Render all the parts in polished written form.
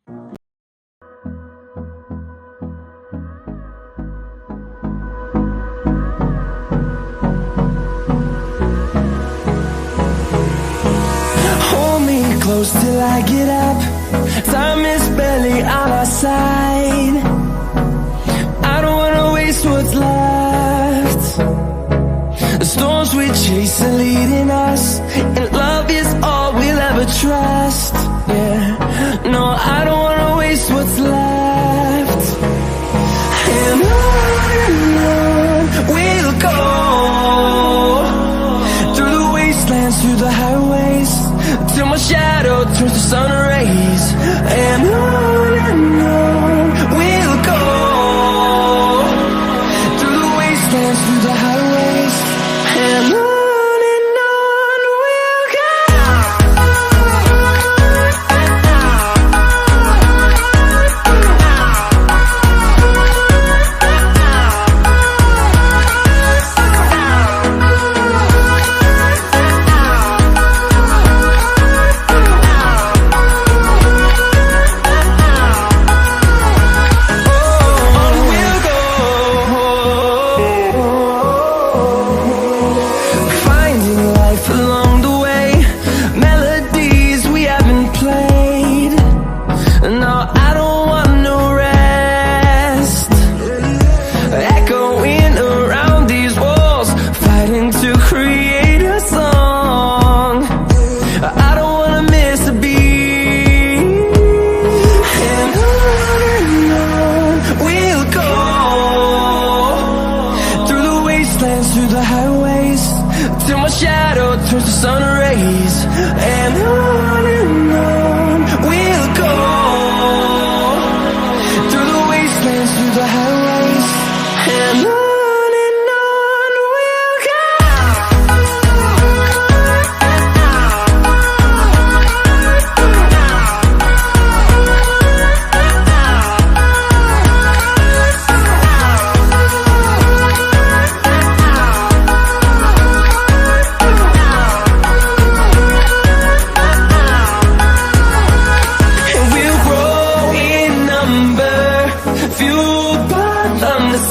Hold me close till I get up. Time is barely on our side. I don't wanna waste what's left. The storms we chase are leading us, and love is all we'll ever trust. Yeah, no, I don't wanna waste what's left. And on we'll go, through the wastelands, through the highways, till my shadow turns to sun rays. And on we'll go, through the wastelands, through the highways, and on we'll go. Through the highways, till my shadow turns to sun rays. And on we'll go, through the wastelands, through the highways, and on we'll go.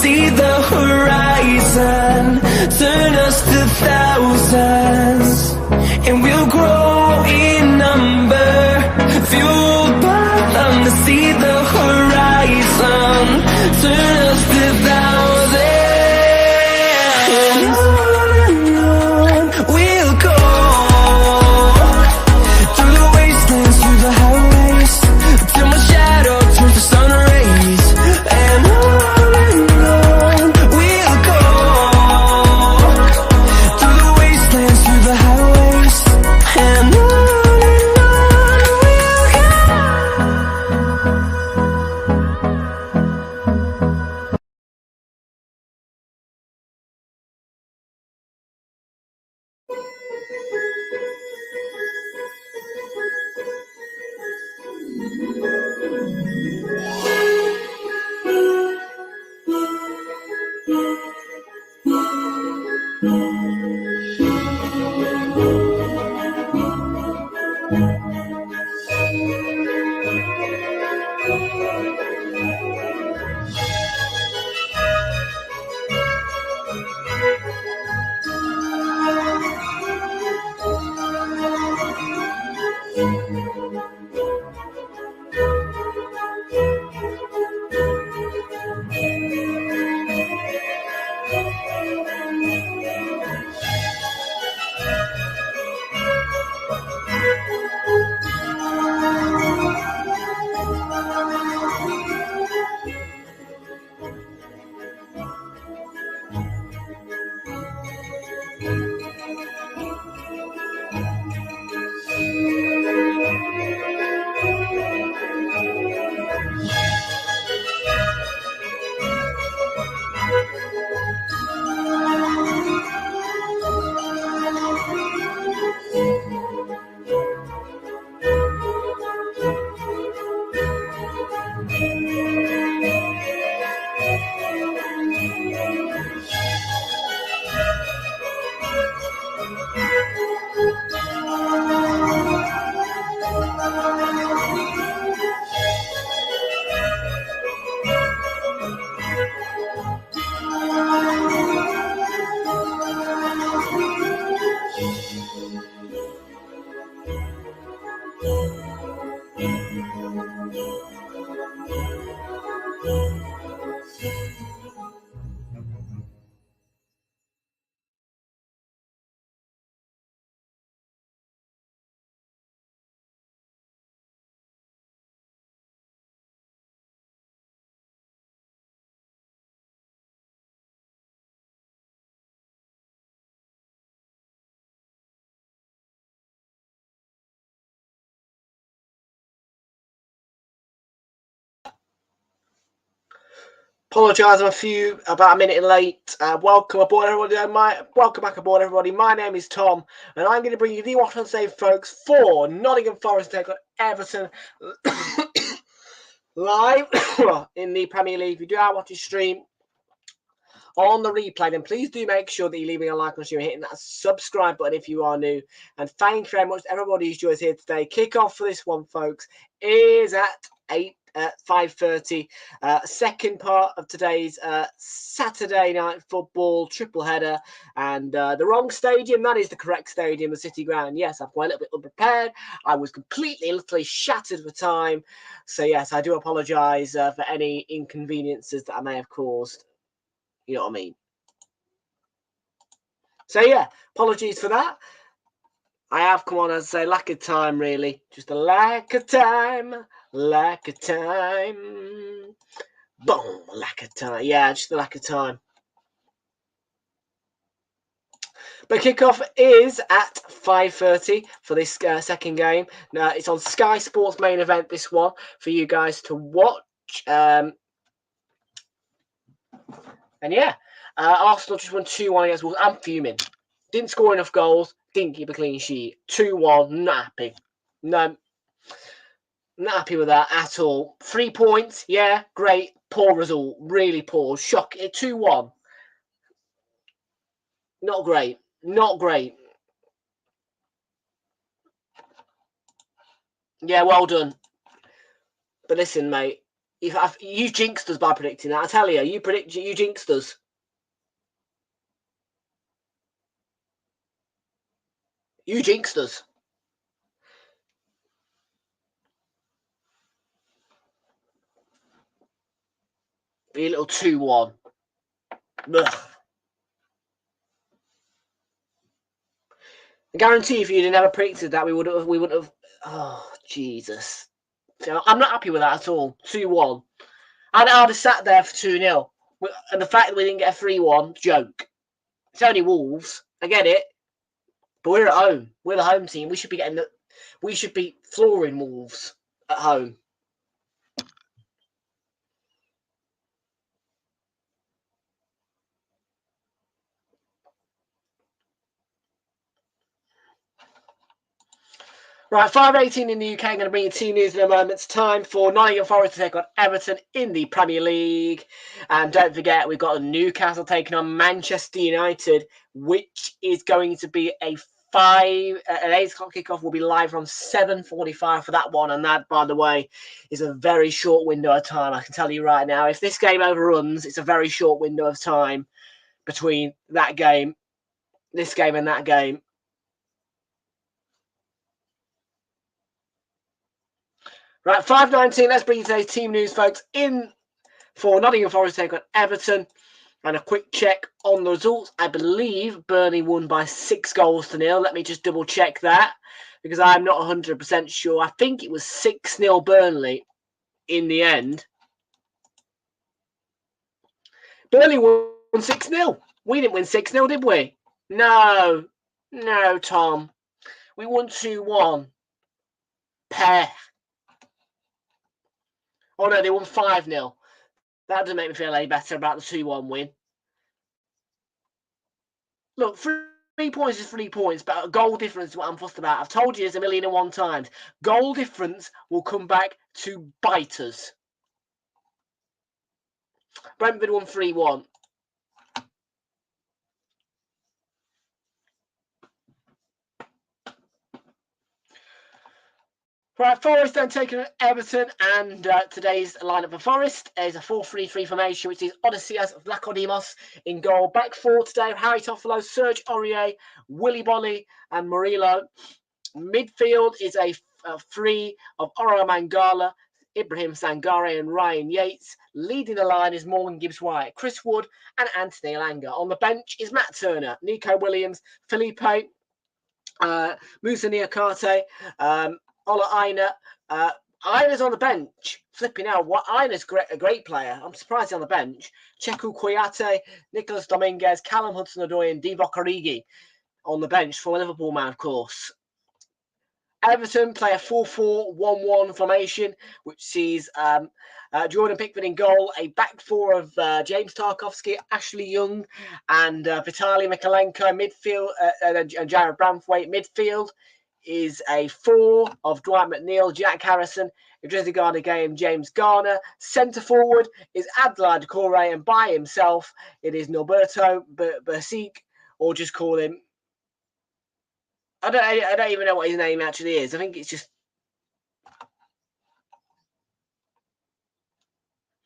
See the horizon, turn us to thousands, and we'll grow in number, fueled by them. To see the horizon, turn us to thousands, and on we'll go, through the wastelands, through the highways, till my shadow turns to sun rays. And we'll go, through the wastelands, through the highways. Apologise, I'm about a minute late. Welcome aboard, everybody. Welcome back aboard, everybody. My name is Tom, and I'm going to bring you the Watch on Save, folks, for Nottingham Forest take on Everton live in the Premier League. If you do watch your stream on the replay, then please do make sure that you're leaving a like on stream and hitting that subscribe button if you are new. And thank you very much to everybody who's joined us here today. Kickoff for this one, folks, is at 5:30. Second part of today's Saturday night football triple header, and the wrong stadium. That is the correct stadium, the City Ground. Yes, I'm quite a little bit unprepared. I was literally shattered for time. So yes, I do apologise for any inconveniences that I may have caused. You know what I mean? So yeah, apologies for that. I have come on, as I say, lack of time, really. Just a lack of time. Lack of time. Boom, lack of time. Yeah, just a lack of time. But kickoff is at 5:30 for this second game. Now, it's on Sky Sports main event, this one, for you guys to watch. And yeah, Arsenal just won 2-1 against Wolves. I'm fuming. Didn't score enough goals. Didn't keep a clean sheet. 2-1. Not happy. No. Not happy with that at all. 3 points. Yeah, great. Poor result. Really poor. Shock. 2-1. Not great. Not great. Yeah, well done. But listen, mate. You jinxed us by predicting that. I tell you, you jinxed us. You jinxed us. Be a little 2-1. Ugh. I guarantee if you'd never predicted that, we wouldn't have. Oh, Jesus. I'm not happy with that at all. 2-1. I'd have sat there for 2-0. And the fact that we didn't get a 3-1, joke. It's only Wolves. I get it. But we're at home. We're the home team. We should be flooring Wolves at home. Right, 5:18 in the UK. I'm going to bring you team news in a moment's time for Nottingham Forest to take on Everton in the Premier League. And don't forget, we've got Newcastle taking on Manchester United, which is going to be an 8 o'clock kickoff. Will be live from 7:45 for that one. And that, by the way, is a very short window of time. I can tell you right now, if this game overruns, it's a very short window of time between that game, this game, and that game. Right, 5:19. Let's bring you today's team news, folks. In for Nottingham Forest take on Everton. And a quick check on the results. I believe Burnley won by 6-0. Let me just double check that, because I'm not 100% sure. I think it was 6-0 Burnley in the end. Burnley won 6-0. We didn't win 6-0, did we? No, Tom. We won 2-1. Pair. Oh, no, they won 5-0. That doesn't make me feel any better about the 2-1 win. Look, 3 points is 3 points, but a goal difference is what I'm fussed about. I've told you this 1,001 times. Goal difference will come back to bite us. Brentford won 3-1. Right, Forest then taking on Everton, and today's lineup for Forest is a 4-3-3 formation, which is Odysseas Vlachodimos in goal. Back four today, Harry Toffolo, Serge Aurier, Willy Bolly, and Murillo. Midfield is a three of Oro Mangala, Ibrahim Sangare, and Ryan Yates. Leading the line is Morgan Gibbs-White, Chris Wood, and Anthony Elanga. On the bench is Matt Turner, Nico Williams, Felipe, Musa Niakate, Ola Aina. Aina's on the bench. Flipping out. Aina's a great player. I'm surprised he's on the bench. Cheku Kouyaté, Nicholas Dominguez, Callum Hudson-Odoi, and Divock Origi on the bench for a Liverpool man, of course. Everton play a 4-4-1-1 formation, which sees Jordan Pickford in goal, a back four of James Tarkowski, Ashley Young, and Vitaly Mikalenko midfield, and Jared Branthwaite. Midfield is a four of Dwight McNeil, Jack Harrison, Idrissa Gana Game, James Garner. Centre forward is Adelaide Correa, and by himself it is Norberto Bersic, or just call him. I don't even know what his name actually is. I think it's just.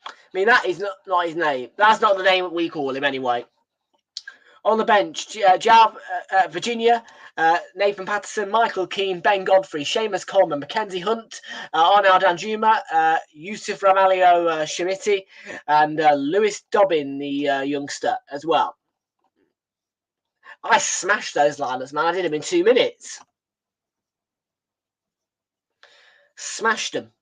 I mean, that is not his name. That's not the name that we call him anyway. On the bench, Virginia, Nathan Patterson, Michael Keane, Ben Godfrey, Seamus Coleman, Mackenzie Hunt, Arnaud Danjuma, Yusuf Ramalho Shemiti, and Lewis Dobbin, the youngster, as well. I smashed those lineups, man. I did them in 2 minutes. Smashed them.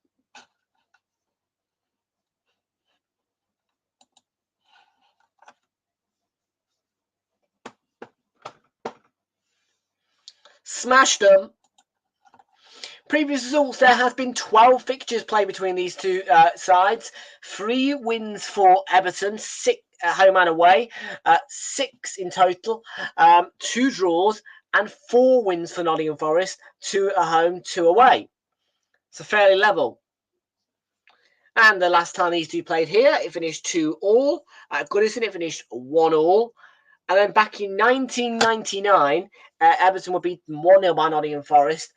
Smashed them. Previous results, there has been 12 fixtures played between these two sides. 3 wins for Everton, 6 at home and away, 6 in total, 2 draws, and 4 wins for Nottingham Forest, 2 at home, 2 away. So fairly level. And the last time these two played here, it finished 2-2. At Goodison, it finished 1-1. And then back in 1999, Everton were beaten 1-0 by Nottingham Forest.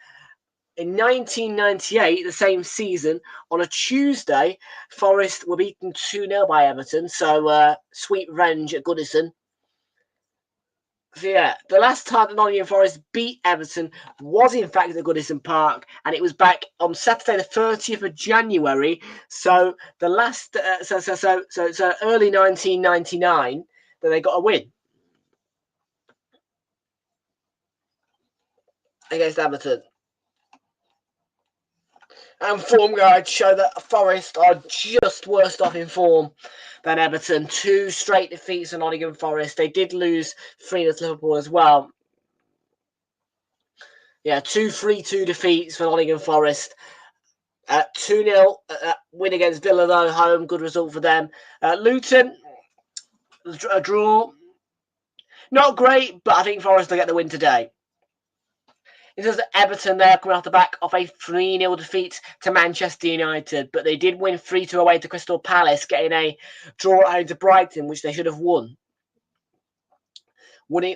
In 1998, the same season, on a Tuesday, Forest were beaten 2-0 by Everton. So, sweet revenge at Goodison. So, yeah, the last time that Nottingham Forest beat Everton was, in fact, at Goodison Park. And it was back on Saturday, the 30th of January. So, the last, so early 1999, that they got a win against Everton. And form guides show that Forest are just worse off in form than Everton. 2 straight defeats for Nottingham Forest. They did lose 3-0 to Liverpool as well. Yeah, 2 3-2 defeats for Nottingham Forest. 2-0 win against Villa, though, home. Good result for them. Luton, a draw. Not great, but I think Forest will get the win today. In terms of Everton, they're coming off the back of a 3-0 defeat to Manchester United, but they did win 3-2 away to Crystal Palace, getting a draw at home to Brighton, which they should have won. Winning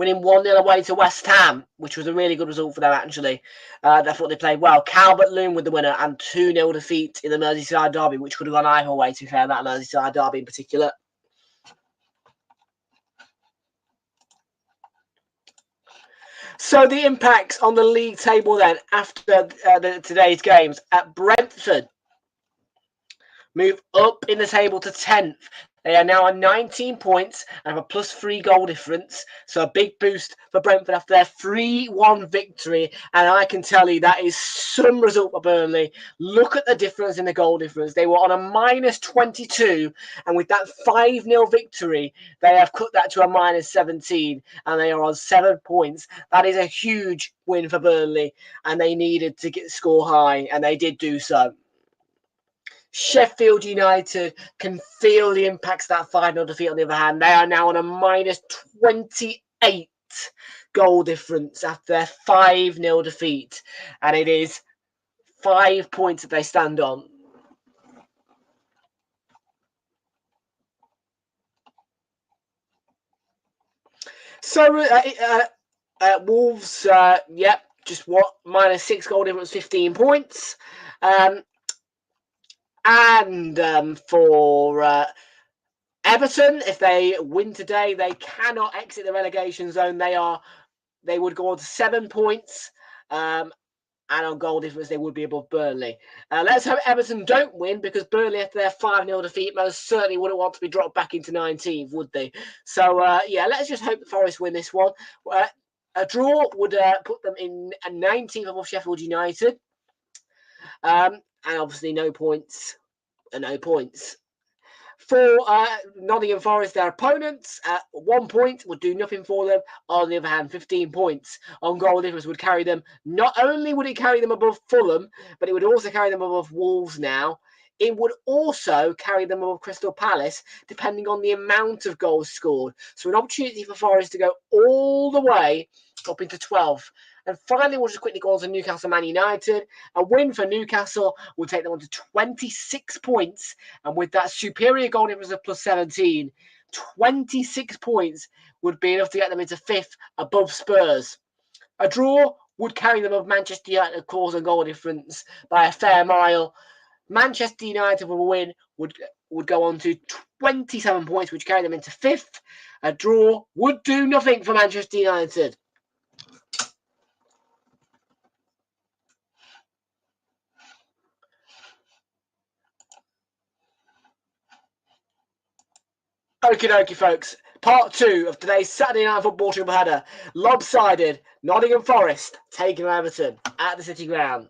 1-0 away to West Ham, which was a really good result for them, actually. I thought they played well. Calvert-Lewin with the winner, and 2-0 defeat in the Merseyside derby, which could have gone either way, to be fair, that Merseyside derby in particular. So the impacts on the league table then after today's games. At Brentford, move up in the table to 10th. They are now on 19 points and have a +3 goal difference. So a big boost for Brentford after their 3-1 victory. And I can tell you that is some result for Burnley. Look at the difference in the goal difference. They were on a -22. And with that 5-0 victory, they have cut that to a -17. And they are on 7 points. That is a huge win for Burnley. And they needed to score high. And they did do so. Sheffield United can feel the impacts of that 5-0 defeat on the other hand. They are now on a -28 goal difference after their 5-0 defeat. And it is 5 points that they stand on. So, Wolves, just what? -6 goal difference, 15 points. And for Everton, if they win today, they cannot exit the relegation zone. They would go on to 7 points. And on goal difference, they would be above Burnley. Let's hope Everton don't win, because Burnley, after their 5-0 defeat, most certainly wouldn't want to be dropped back into 19th, would they? So, let's just hope the Forest win this one. A draw would put them in 19th above Sheffield United. And obviously no points. For Nottingham Forest, their opponents, 1 point would do nothing for them. On the other hand, 15 points on goal difference would carry them. Not only would it carry them above Fulham, but it would also carry them above Wolves now. It would also carry them above Crystal Palace, depending on the amount of goals scored. So an opportunity for Forest to go all the way up into 12th. And finally, we'll just quickly go on to Newcastle Man United. A win for Newcastle will take them on to 26 points. And with that superior goal difference of plus 17, 26 points would be enough to get them into 5th above Spurs. A draw would carry them above Manchester United, of course, on goal difference by a fair mile. Manchester United with a win would go on to 27 points, which carry them into 5th. A draw would do nothing for Manchester United. Okie dokie, folks. Part 2 of today's Saturday Night Football triple header. Lopsided, Nottingham Forest taking Everton at the City Ground.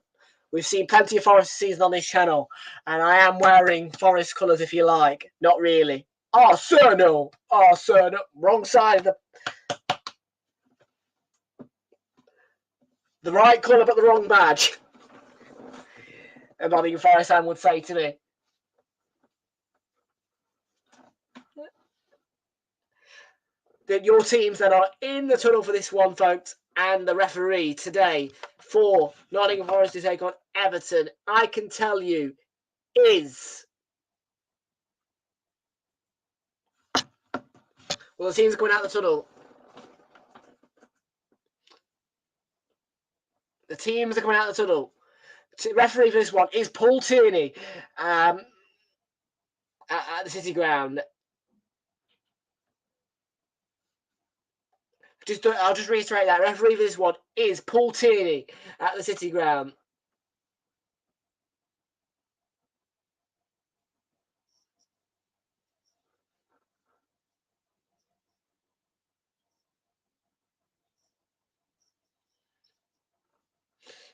We've seen plenty of Forest season on this channel, and I am wearing Forest colours if you like. Not really. Oh, sir, no. Oh, sir, no. Wrong side of the right colour, but the wrong badge. A Nottingham Forest fan would say to me. Your teams that are in the tunnel for this one, folks, and the referee today for Nottingham Forest to take on Everton, I can tell you, is... Well, the teams are coming out of the tunnel. The teams are coming out of the tunnel. Referee for this one is Paul Tierney at the City Ground. I'll just reiterate that. Referee for this one is Paul Tierney at the City Ground.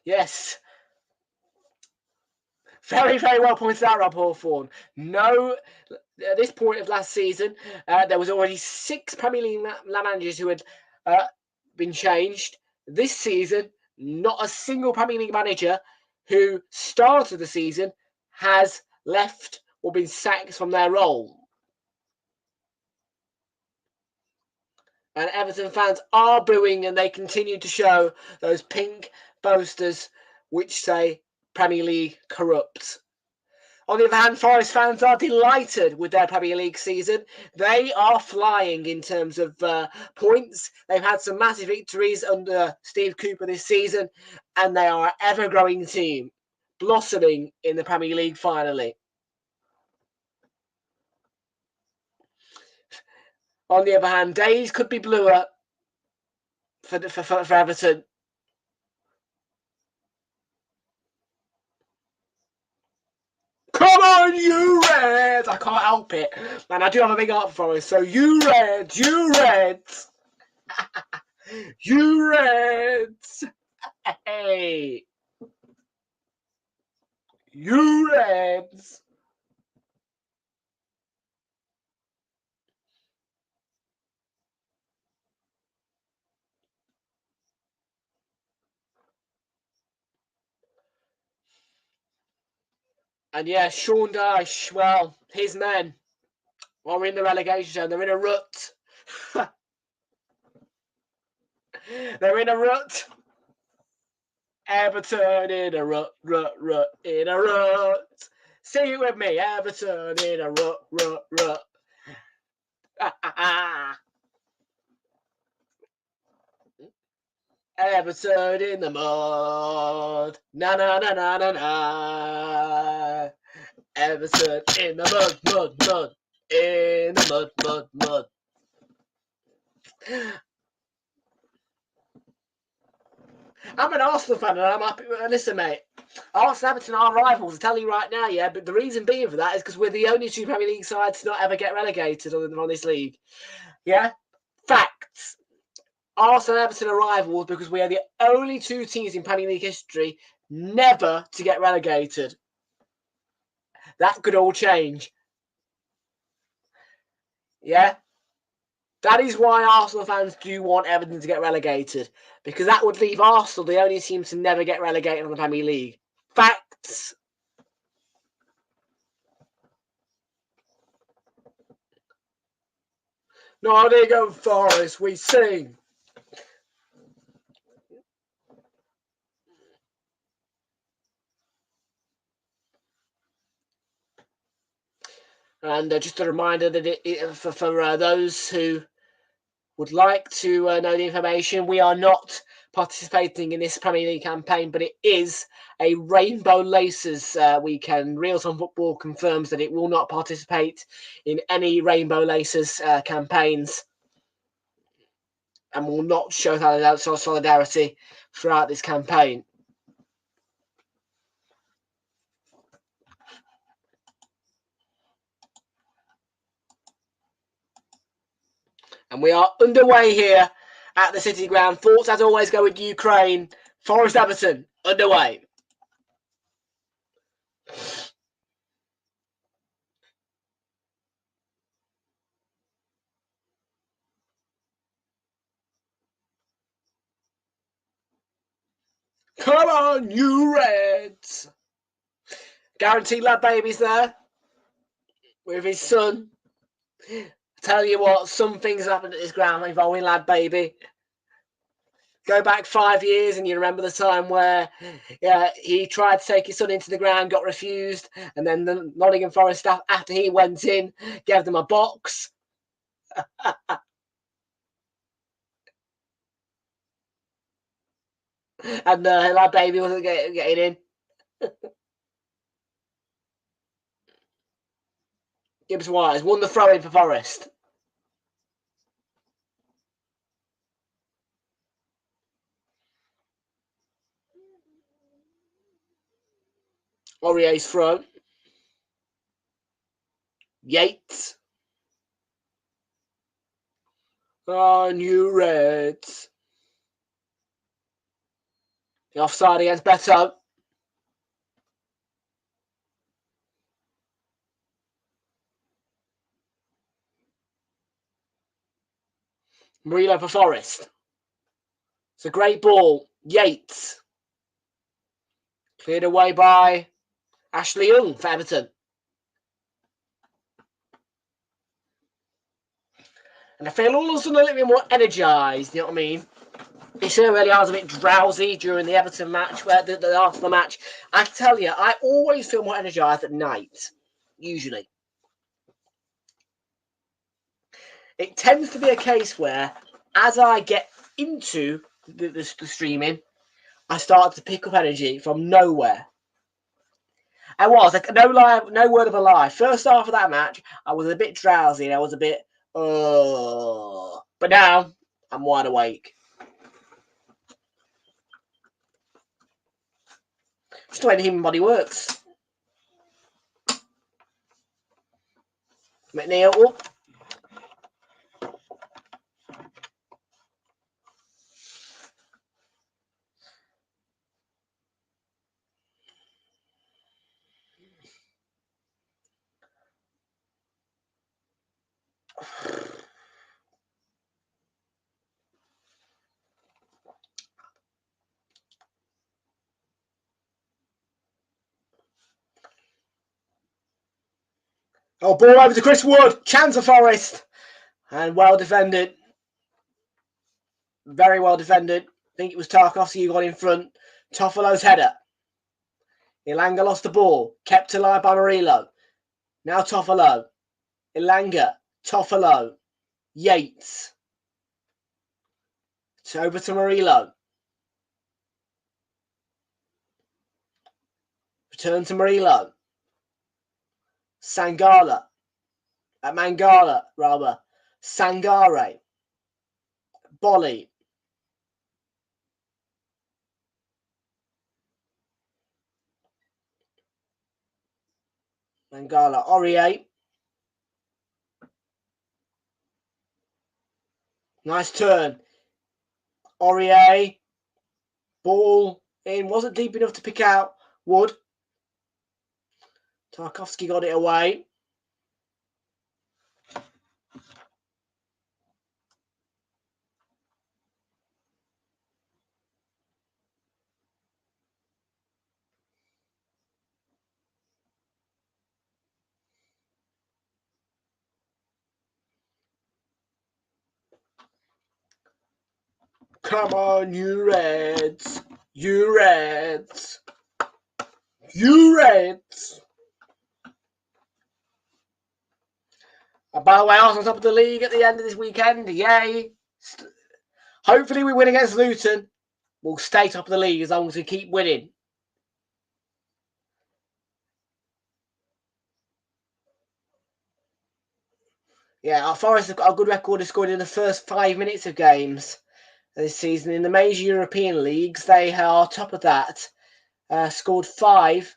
Yes. Very, very well pointed out, Rob Hawthorne. No, at this point of last season, there was already 6 Premier League managers who had been changed. This season, not a single Premier League manager who started the season has left or been sacked from their role. And Everton fans are booing, and they continue to show those pink posters which say Premier League corrupt. On the other hand, Forest fans are delighted with their Premier League season. They are flying in terms of points. They've had some massive victories under Steve Cooper this season, and they are an ever-growing team, blossoming in the Premier League finally. On the other hand, days could be bluer for Everton. Come on, you Reds! I can't help it. Man, I do have a big heart for Forest. So you Reds, you Reds. You Reds. Hey. You Reds. And yeah, Sean Dyche, well, his men are in the relegation zone. They're in a rut. They're in a rut. Everton in a rut, in a rut. Sing it with me. Everton in a rut. Everton in the mud. Na. Everton in the mud. In the mud. I'm an Arsenal fan and I'm happy. Listen, mate. Arsenal and Everton are rivals, I tell you right now, yeah. But the reason being for that is because we're the only 2 Premier League sides to not ever get relegated on this league. Yeah? Facts. Arsenal and Everton are rivals because we are the only 2 teams in Premier League history never to get relegated. That could all change. Yeah? That is why Arsenal fans do want Everton to get relegated. Because that would leave Arsenal the only team to never get relegated in the Premier League. Facts. Nottingham Forest, we sing. And just a reminder that for those who would like to know the information, we are not participating in this Premier League campaign, but it is a Rainbow Laces weekend. Realltom Football confirms that it will not participate in any Rainbow Laces campaigns and will not show solidarity throughout this campaign. And we are underway here at the City Ground. Thoughts, as always, go with Ukraine. Forest Everton, underway. Come on, you Reds! Guaranteed Lad Baby's there with his son. Tell you what, some things happened at this ground involving Lad Baby. Go back 5 years and you remember the time where he tried to take his son into the ground, got refused, and then the Nottingham Forest staff, after he went in, gave them a box. And Lad Baby wasn't getting in. Gibbs White has won the throw-in for Forest. Aurier's throw. Yates. Oh, new Reds. The offside against Beto. Murillo for Forest. It's a great ball. Yates. Cleared away by Ashley Young for Everton. And I feel all of a sudden a little bit more energised, you know what I mean? It certainly I was a bit drowsy during the Everton match, after the match. I tell you, I always feel more energised at night, usually. It tends to be a case where, as I get into the streaming, I start to pick up energy from nowhere. I was, like, no word of a lie. First half of that match, I was a bit drowsy and I was a bit, but now I'm wide awake. Just the way the human body works. McNeil up. Oh, ball over to Chris Wood. Chance of Forest. And well defended. Very well defended. I think it was Tarkovsky who got in front. Toffolo's header. Ilanga lost the ball. Kept alive by Murillo. Now Toffolo. Ilanga. Toffolo. Yates. It's over to Murillo. Return to Murillo. Sangala. Mangala, rather. Sangare. Bolly. Mangala. Aurier. Nice turn. Aurier. Ball in. Wasn't deep enough to pick out. Wood. Tarkovsky got it away. Come on, you Reds. You Reds. You Reds. And by the way, Arsenal top of the league at the end of this weekend. Yay. Hopefully we win against Luton. We'll stay top of the league as long as we keep winning. Yeah, our Forest have got a good record of scoring in the first 5 minutes of games this season. In the major European leagues, they are top of that. Scored 5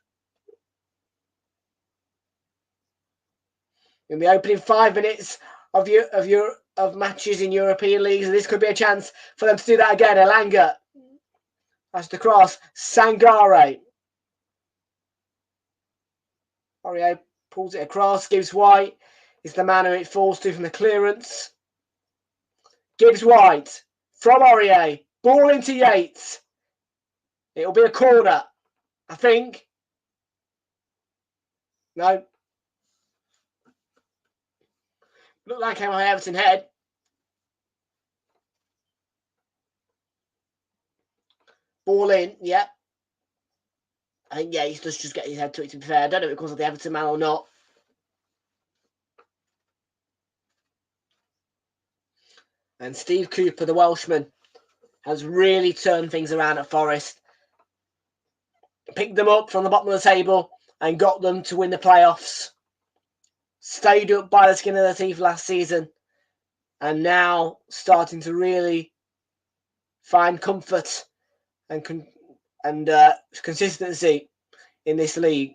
in the opening 5 minutes of matches in European leagues, and this could be a chance for them to do that again. Elanga, that's the cross. Sangare. Aurier pulls it across. Gibbs White is the man who it falls to from the clearance. Gibbs White from Aurier. Ball into Yates. It'll be a corner, I think. No. Looked like it came on Everton head. Ball in, yeah. I think Yates does just get his head to it, to be fair. I don't know if it calls the Everton man or not. And Steve Cooper, the Welshman, has really turned things around at Forest. Picked them up from the bottom of the table and got them to win the playoffs. Stayed up by the skin of their teeth last season. And now starting to really find comfort and consistency in this league.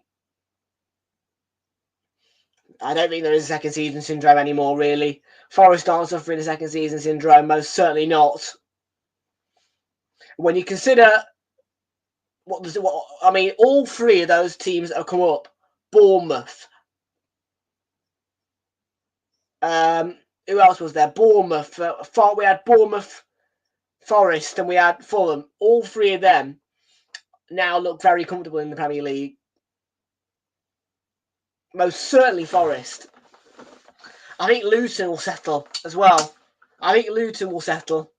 I don't think there is a second season syndrome anymore, really. Forest aren't suffering a second season syndrome, most certainly not. When you consider all 3 of those teams that have come up, Bournemouth. Who else was there? Bournemouth. We had Bournemouth, Forest, and we had Fulham. All 3 of them now look very comfortable in the Premier League. Most certainly Forest. I think Luton will settle as well. I think Luton will settle.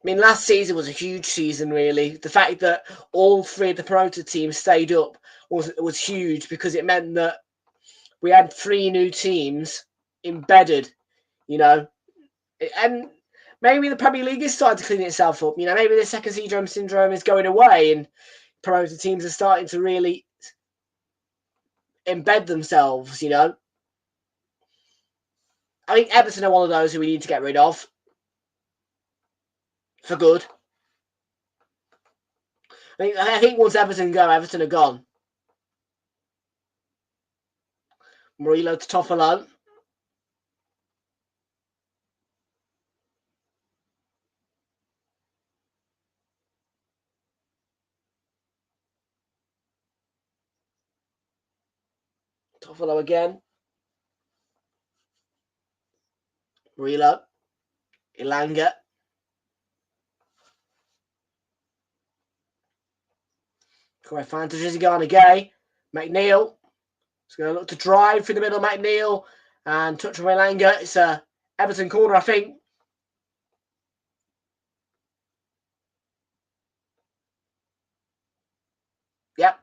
I mean, last season was a huge season, really. The fact that all 3 of the promoted teams stayed up was huge, because it meant that we had 3 new teams embedded, you know. And maybe the Premier League is starting to clean itself up. You know, maybe the second syndrome is going away and promoted teams are starting to really embed themselves, you know. I think Everton are one of those who we need to get rid of. For good. I think once Everton go, Everton are gone. Murillo to Toffolo. Toffolo again. Murillo. Elanga. Correct fantasy as he gone again. McNeil. He's going to look to drive through the middle. McNeil. And touch from Elanga. It's a Everton corner, I think. Yep.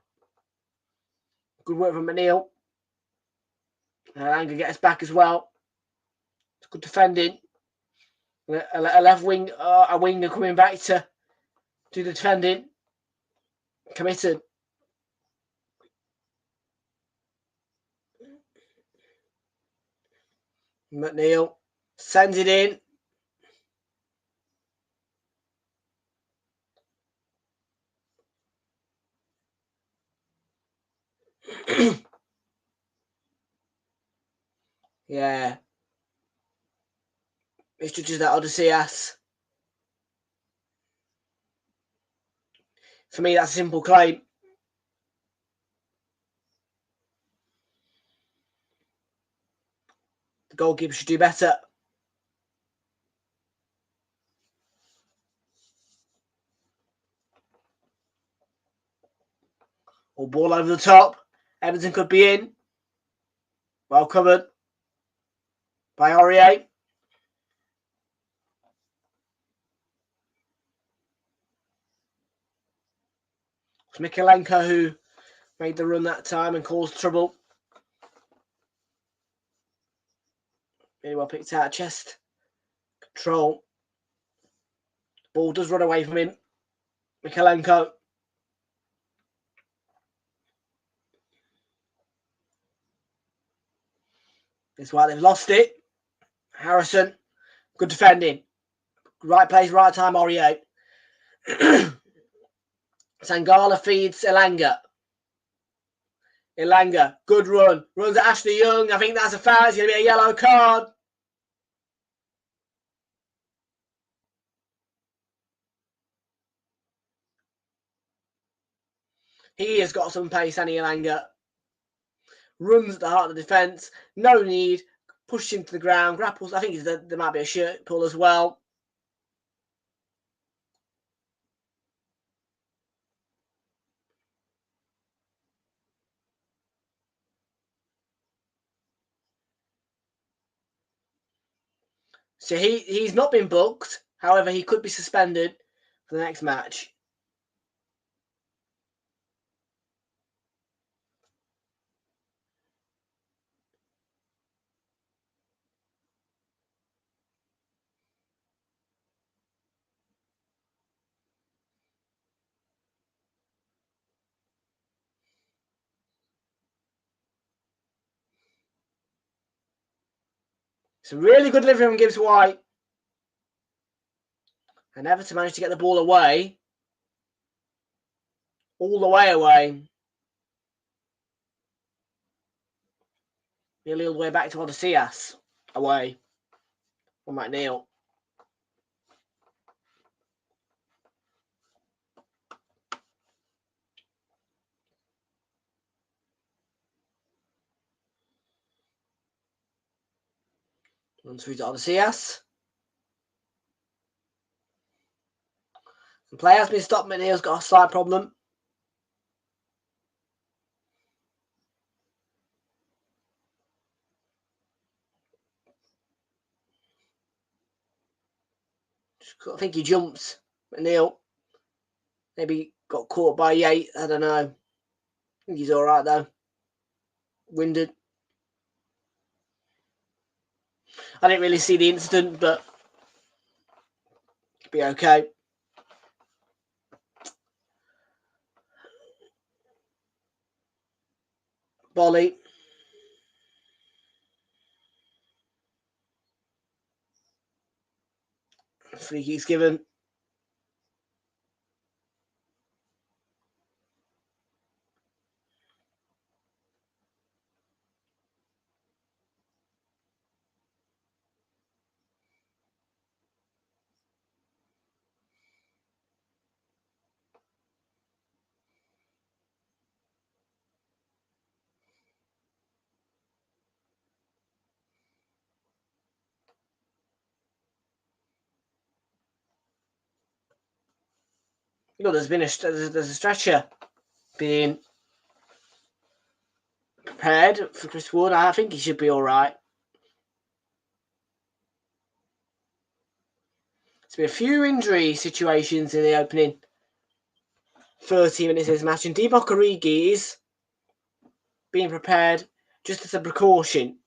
Good work from McNeil. Elanga gets back as well. It's good defending. A left wing, a winger coming back to do the defending. Committed. McNeil sends it in. Yeah. Misjudges that Odysseus. For me, that's a simple claim. The goalkeeper should do better. Or ball over the top. Everton could be in. Well covered. by Aurier. It's Mikalenko who made the run that time and caused trouble. Really well picked out, chest control. Ball does run away from him. Mikalenko. That's why they've lost it. Harrison, good defending. Right place, right time, Aurier. Sangala feeds Elanga. Elanga, good run. Runs at Ashley Young. I think that's a foul. It's going to be a yellow card. He has got some pace, Annie Elanga. Runs at the heart of the defence. No need. Pushed him to the ground. Grapples. I think there might be a shirt pull as well. So he's not been booked. However, he could be suspended for the next match. It's a really good delivery from Gibbs White. And Everton managed to get the ball away. All the way away. Nearly all the way back to Odysseus. Away from McNeil. Runs through to Odysseus. The play has been stopped. McNeil's got a slight problem. I think he jumps. McNeil. Maybe got caught by Yates. I don't know. I think he's alright though. Winded. I didn't really see the incident, but it'll be okay. Volley. Free kick's given. Look, there's a stretcher being prepared for Chris Wood. I think he should be all right. There's been a few injury situations in the opening 30 minutes of this match, and Divock Origi is being prepared just as a precaution.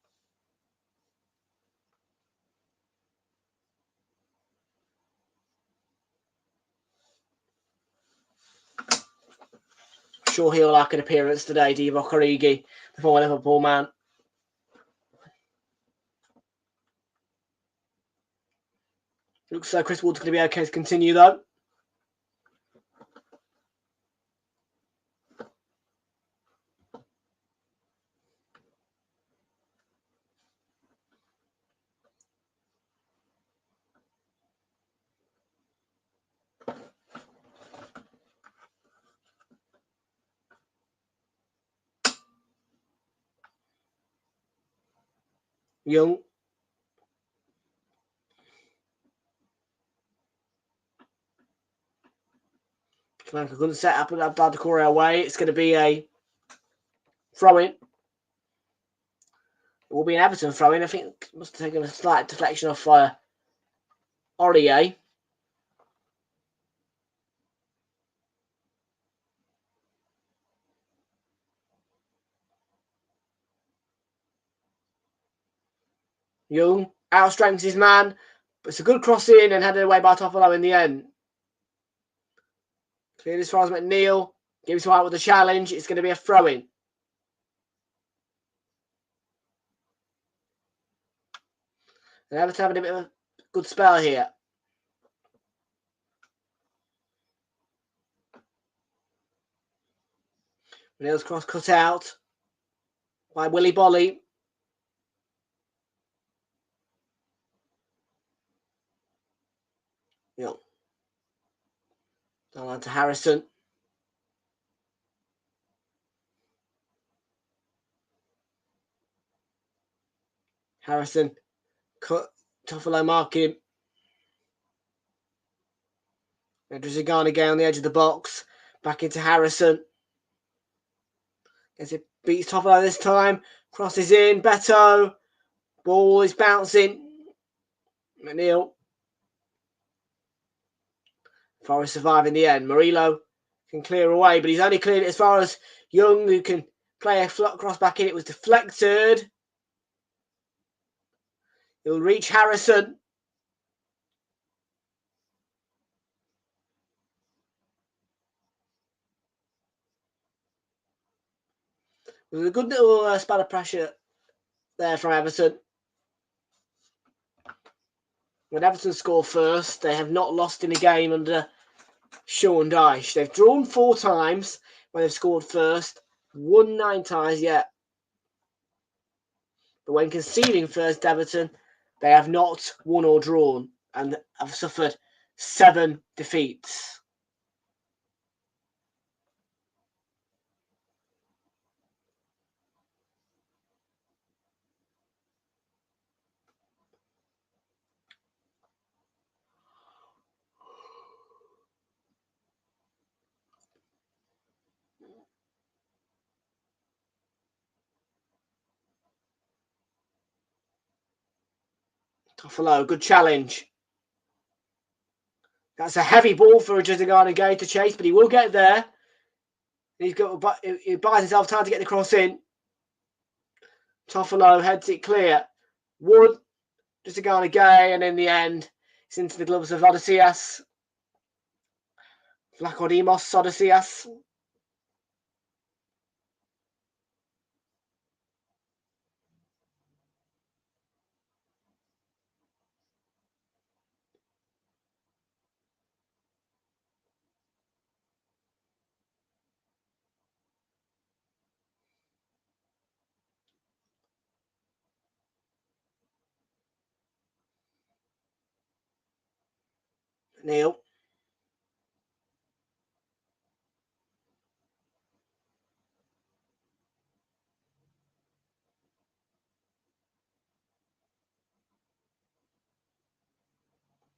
Sure, he'll like an appearance today, Divock Origi, the former Liverpool man. Looks like Chris Wood's going to be okay to continue, though. Young. Kalanka couldn't set up and Abdul away. It's going to be a throw-in It will be an Everton throw-in. I think it must have taken a slight deflection off Aurier. Young outstrengthens his man, but it's a good cross in and headed away by Toffolo in the end. Cleared as far as McNeil. Gives White with the challenge. It's going to be a throw-in. And Everton having a bit of a good spell here. McNeil's cross cut out by Willy Bolly. Young. Down on to Harrison. Harrison cut. Toffolo marking. Zidane again on the edge of the box. Back into Harrison. As it beats Toffolo this time. Crosses in. Beto. Ball is bouncing. McNeil. Forest survive in the end. Murillo can clear away, but he's only cleared it as far as Young, who can play a cross back in. It was deflected. He'll reach Harrison. It was a good little spell of pressure there from Everton. When Everton score first, they have not lost in a game under Sean Dyche. They've drawn 4 times when they've scored first, won 9 times yet. But when conceding first, Everton, they have not won or drawn and have suffered 7 defeats. Toffolo, good challenge. That's a heavy ball for Zidane again to chase, but he will get there. He buys himself time to get the cross in. Toffolo heads it clear. Wood, Zidane again, and in the end, it's into the gloves of Odysseus. Vlachodimos Odysseus. Neil.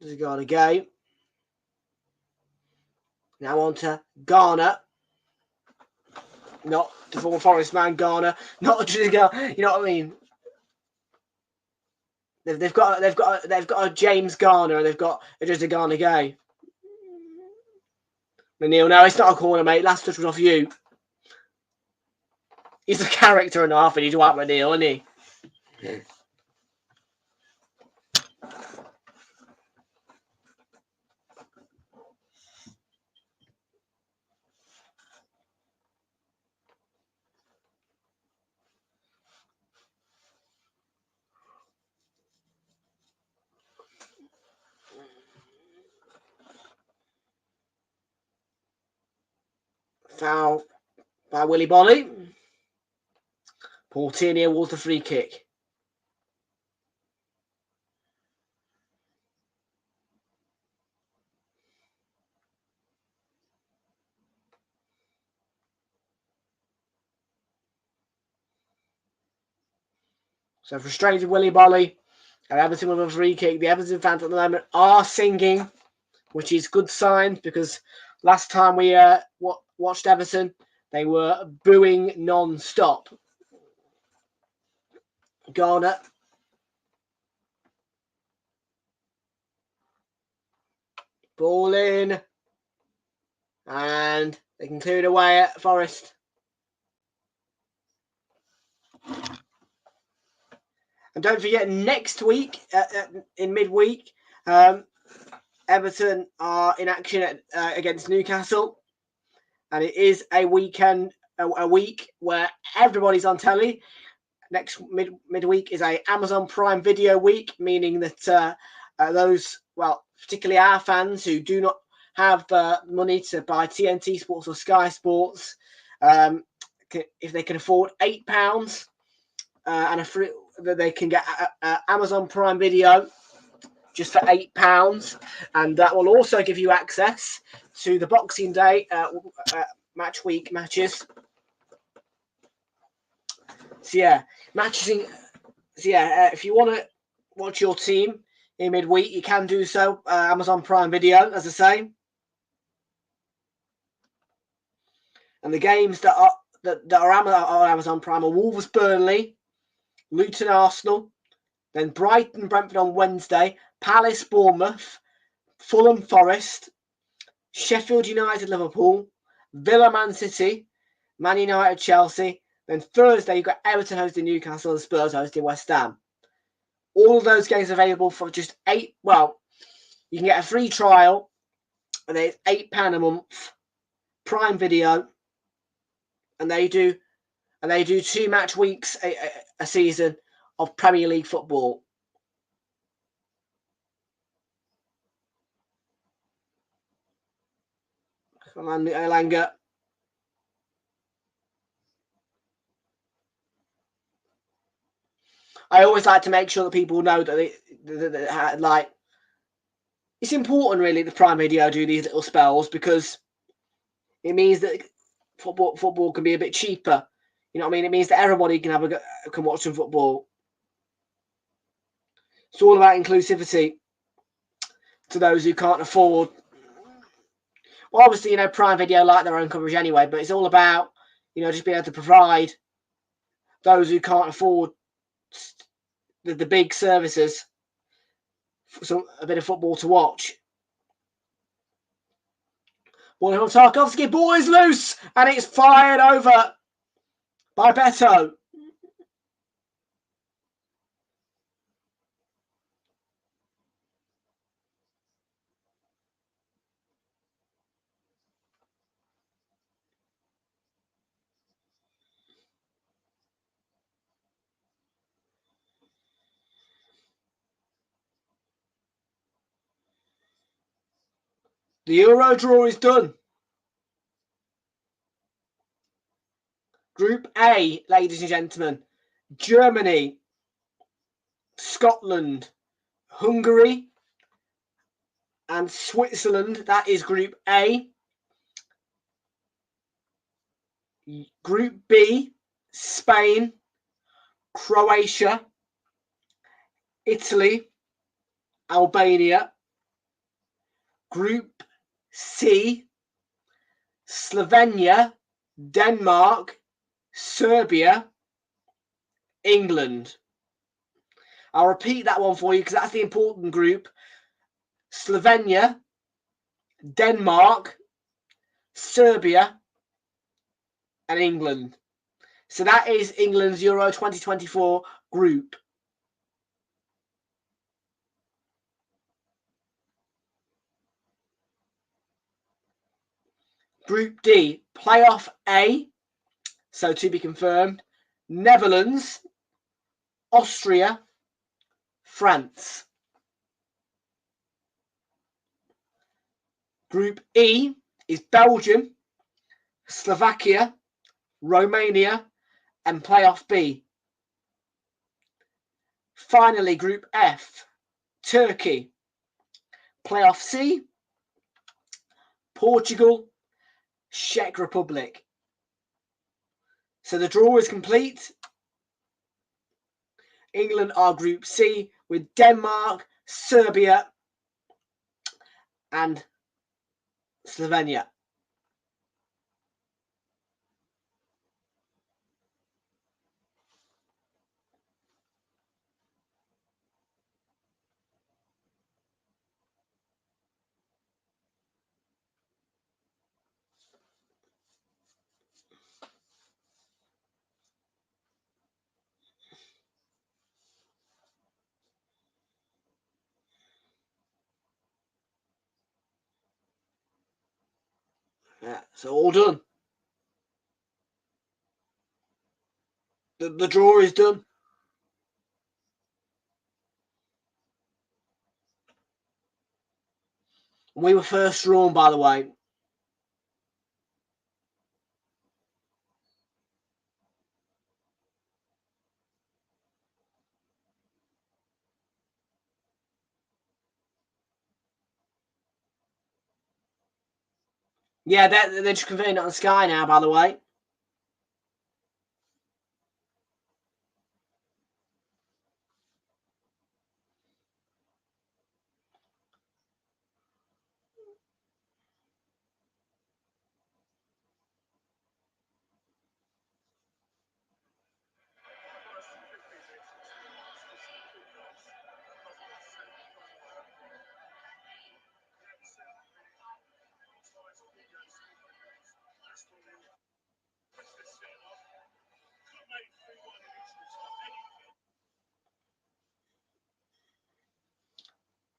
Zidane again. Now on to Garner. Not the former Forest man, Garner. Not Zidane. You know what I mean? They've got a James Garner and they've got a Zidane again. Neil, no, it's not a corner, mate. Last touch was off you. He's a character and a half, and he's Dwight Neil, isn't he? Yeah. Foul by Willy Bolly. Paul Tierney awards the free kick. So frustrated Willy Bolly and Everton with a free kick. The Everton fans at the moment are singing, which is good signs because last time we watched Everton, they were booing non-stop. Ghana. Ball in. And they can clear it away at Forest. And don't forget, next week, in midweek, Everton are in action against Newcastle. And it is a weekend, a week where everybody's on telly. Next midweek is a Amazon Prime Video week, meaning that those, well, particularly our fans who do not have money to buy TNT Sports or Sky Sports, if they can afford £8 and a free, that they can get Amazon Prime Video just for £8, and that will also give you access to the Boxing Day match week matches. So yeah, matches. If you want to watch your team in midweek, you can do so. Amazon Prime Video, as I say. And the games that are on Amazon Prime are Wolves Burnley, Luton Arsenal, then Brighton Brentford on Wednesday, Palace Bournemouth, Fulham Forest, Sheffield United Liverpool, Villa Man City, Man United Chelsea. Then Thursday you've got Everton hosting Newcastle and Spurs hosting West Ham. All of those games available for just £8. Well, you can get a free trial, and it's £8 a month. Prime Video, and they do 2 match weeks a season of Premier League football. Come on, Elanga. I always like to make sure that people know that like, it's important, really, the Prime Video do these little spells, because it means that football can be a bit cheaper. You know what I mean? It means that everybody can watch some football. It's all about inclusivity to those who can't afford. Well, obviously, Prime Video like their own coverage anyway, but it's all about, just being able to provide those who can't afford the big services for a bit of football to watch. Ball from Tarkovsky, ball is loose, and it's fired over by Beto. The Euro draw is done. Group A, ladies and gentlemen. Germany, Scotland, Hungary, and Switzerland. That is Group A. Group B, Spain, Croatia, Italy, Albania. Group C, Slovenia, Denmark, Serbia, England. I'll repeat that one for you because that's the important group. Slovenia, Denmark, Serbia, and England. So that is England's Euro 2024 group. Group D, playoff A, so to be confirmed, Netherlands, Austria, France. Group E is Belgium, Slovakia, Romania, and playoff B. Finally, Group F, Turkey, playoff C, Portugal, Czech Republic. So the draw is complete. England are Group C with Denmark, Serbia, and Slovenia. Yeah, so all done. The draw is done. We were first drawn, by the way. Yeah, they're just converting it on Sky now, by the way.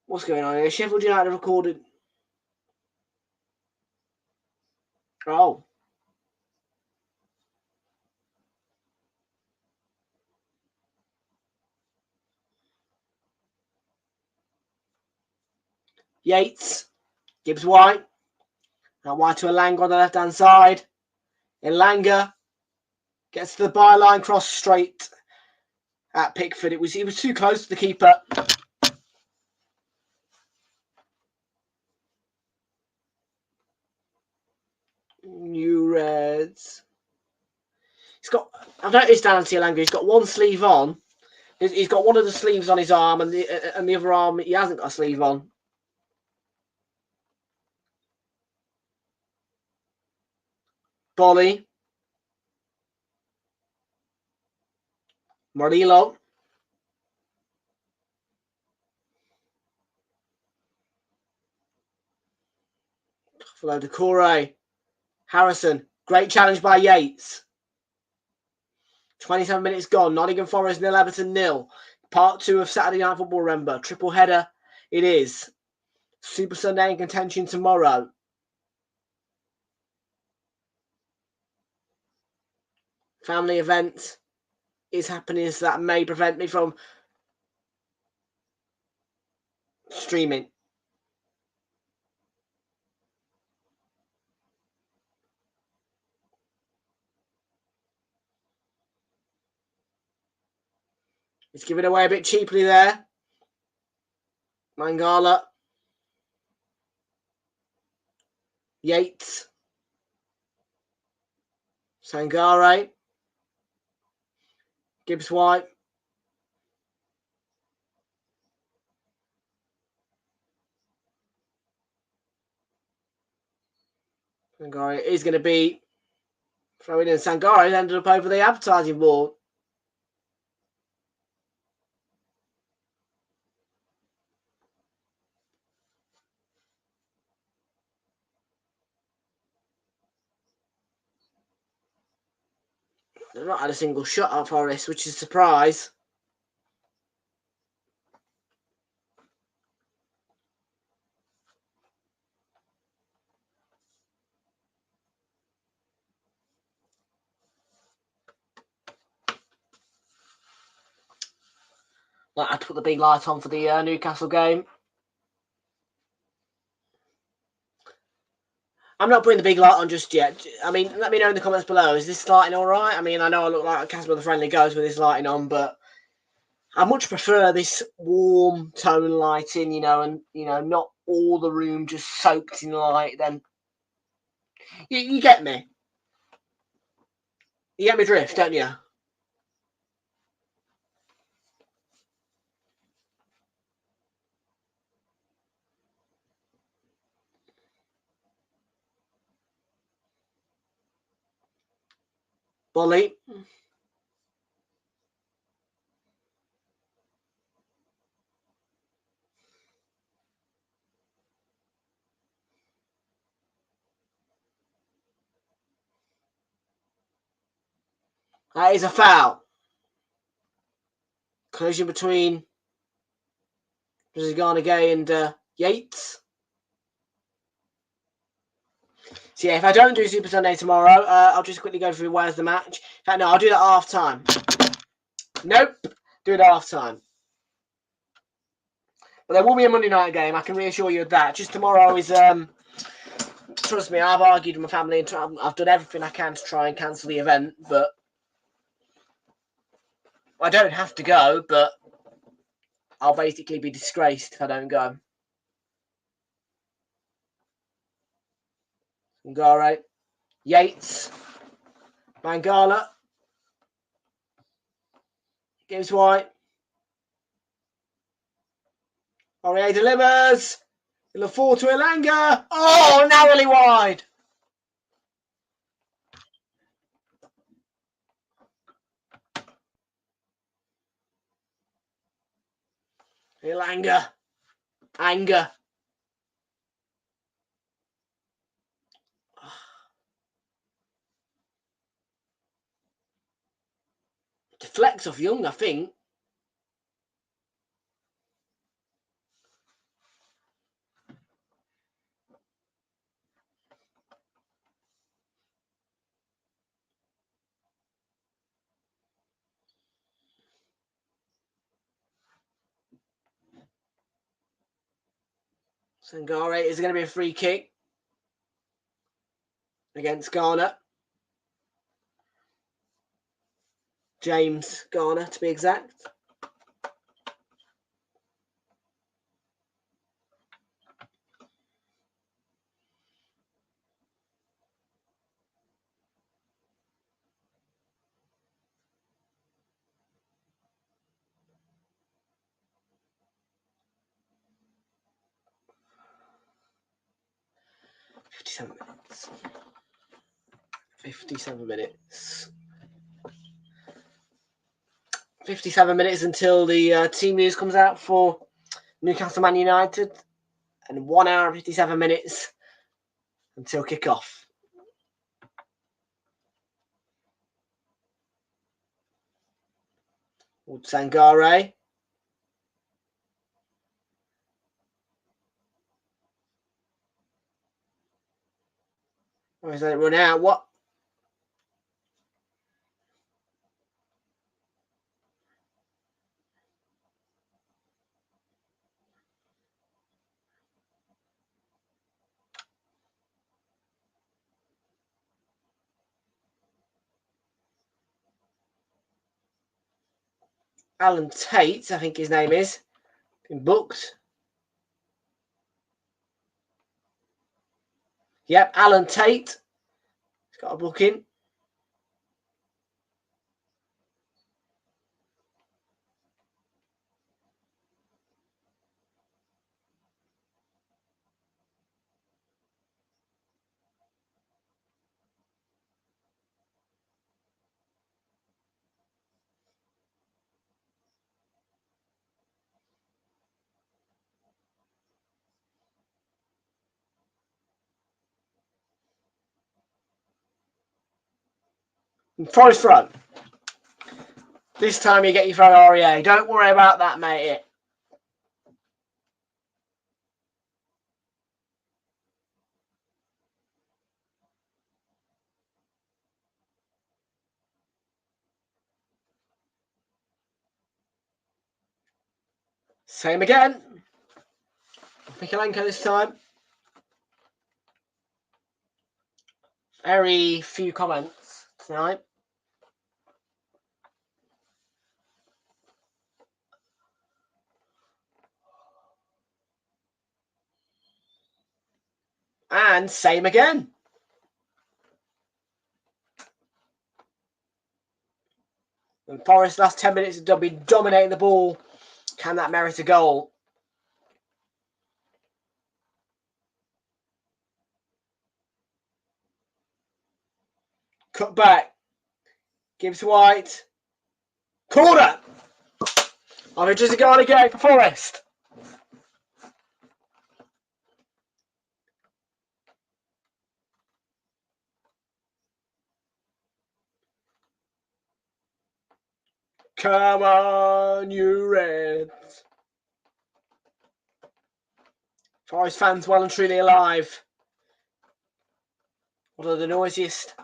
What's going on here? Sheffield United recorded. Oh. Yates. Gibbs White. Now wide to Elanga on the left-hand side. Elanga gets to the byline, cross straight at Pickford. He was too close to the keeper. New Reds. I've noticed down to Elanga, he's got one sleeve on. He's got one of the sleeves on his arm, and the other arm he hasn't got a sleeve on. Bolly. Realltom. Follow Decore. Harrison. Great challenge by Yates. 27 minutes gone. Nottingham Forest 0, Everton 0. Part 2 of Saturday Night Football, remember. Triple header it is. Super Sunday in contention tomorrow. Family event is happening, so that may prevent me from streaming. It's given away a bit cheaply there. Mangala. Yates. Sangare. Gibbs White. Sangare is going to be throwing in. Sangare ended up over the advertising board. They've not had a single shot at Forest, which is a surprise. I put the big light on for the Newcastle game. I'm not putting the big light on just yet. I mean, let me know in the comments below. Is this lighting all right? I mean, I know I look like a Casper the Friendly Ghost with this lighting on, but I much prefer this warm tone lighting, and not all the room just soaked in light. Then you get me. You get me drift, don't you? Bully. That is a foul. Collision between Gay and Yates. So yeah, if I don't do Super Sunday tomorrow, I'll just quickly go through where's the match. In fact, no, I'll do that half time. Nope, do it half time. But there will be a Monday night game. I can reassure you of that. Just tomorrow is trust me, I've argued with my family and I've done everything I can to try and cancel the event, but I don't have to go, but I'll basically be disgraced if I don't go. Ngare, Yates, Mangala, Gibbs White, Aurier delivers, he'll afford to Elanga, oh, narrowly wide. Elanga, anger. Deflects off Young, I think. Sangare is going to be a free kick against Garner. James Garner, to be exact. .57 minutes. 57 minutes. 57 minutes until the team news comes out for Newcastle Man United, and 1 hour and 57 minutes until kick-off. Sangare. Or is that run out? What? Alan Tate, I think his name is, been booked. Yep, Alan Tate. He's got a booking. Forest front. This time you get your throw REA. Don't worry about that, mate. Same again. Mikalenko this time. Very few comments tonight. And same again. And Forest last 10 minutes have been dominating the ball. Can that merit a goal? Cut back. Gibbs White. Corner. Oh, it just a goal again for Forest. Come on, you Reds. Forest fans well and truly alive. one of the noisiest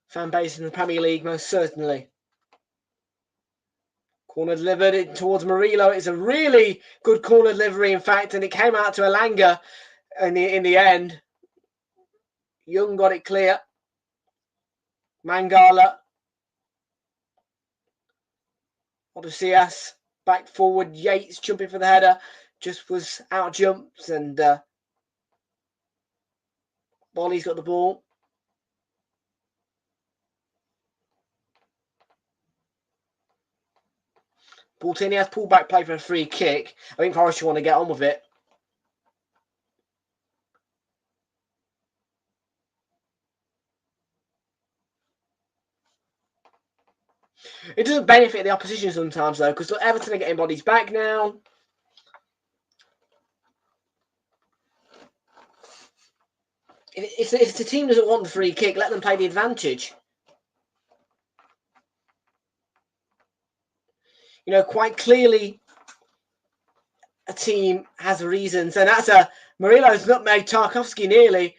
fan bases in the Premier League, most certainly. Corner delivered it towards Murillo. It's a really good corner delivery, in fact, and it came out to Elanga in the end. Young got it clear. Mangala. Odysseus back forward. Yates jumping for the header. Just was out jumps, and Bolly's got the ball. Baltini has pulled back play for a free kick. I think Forest should want to get on with it. It doesn't benefit the opposition sometimes, though, because Everton are getting bodies back now. If the team doesn't want the free kick, let them play the advantage. You know, quite clearly, a team has reasons, and that's a Murillo's nutmeg Tarkovsky nearly.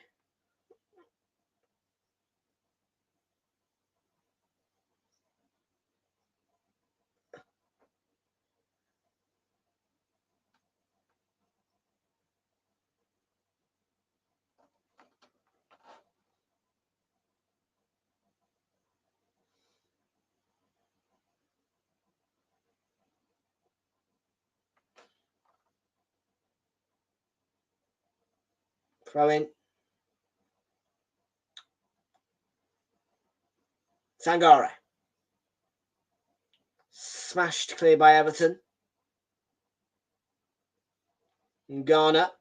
Throw in. Sangare. Smashed clear by Everton. And Garner.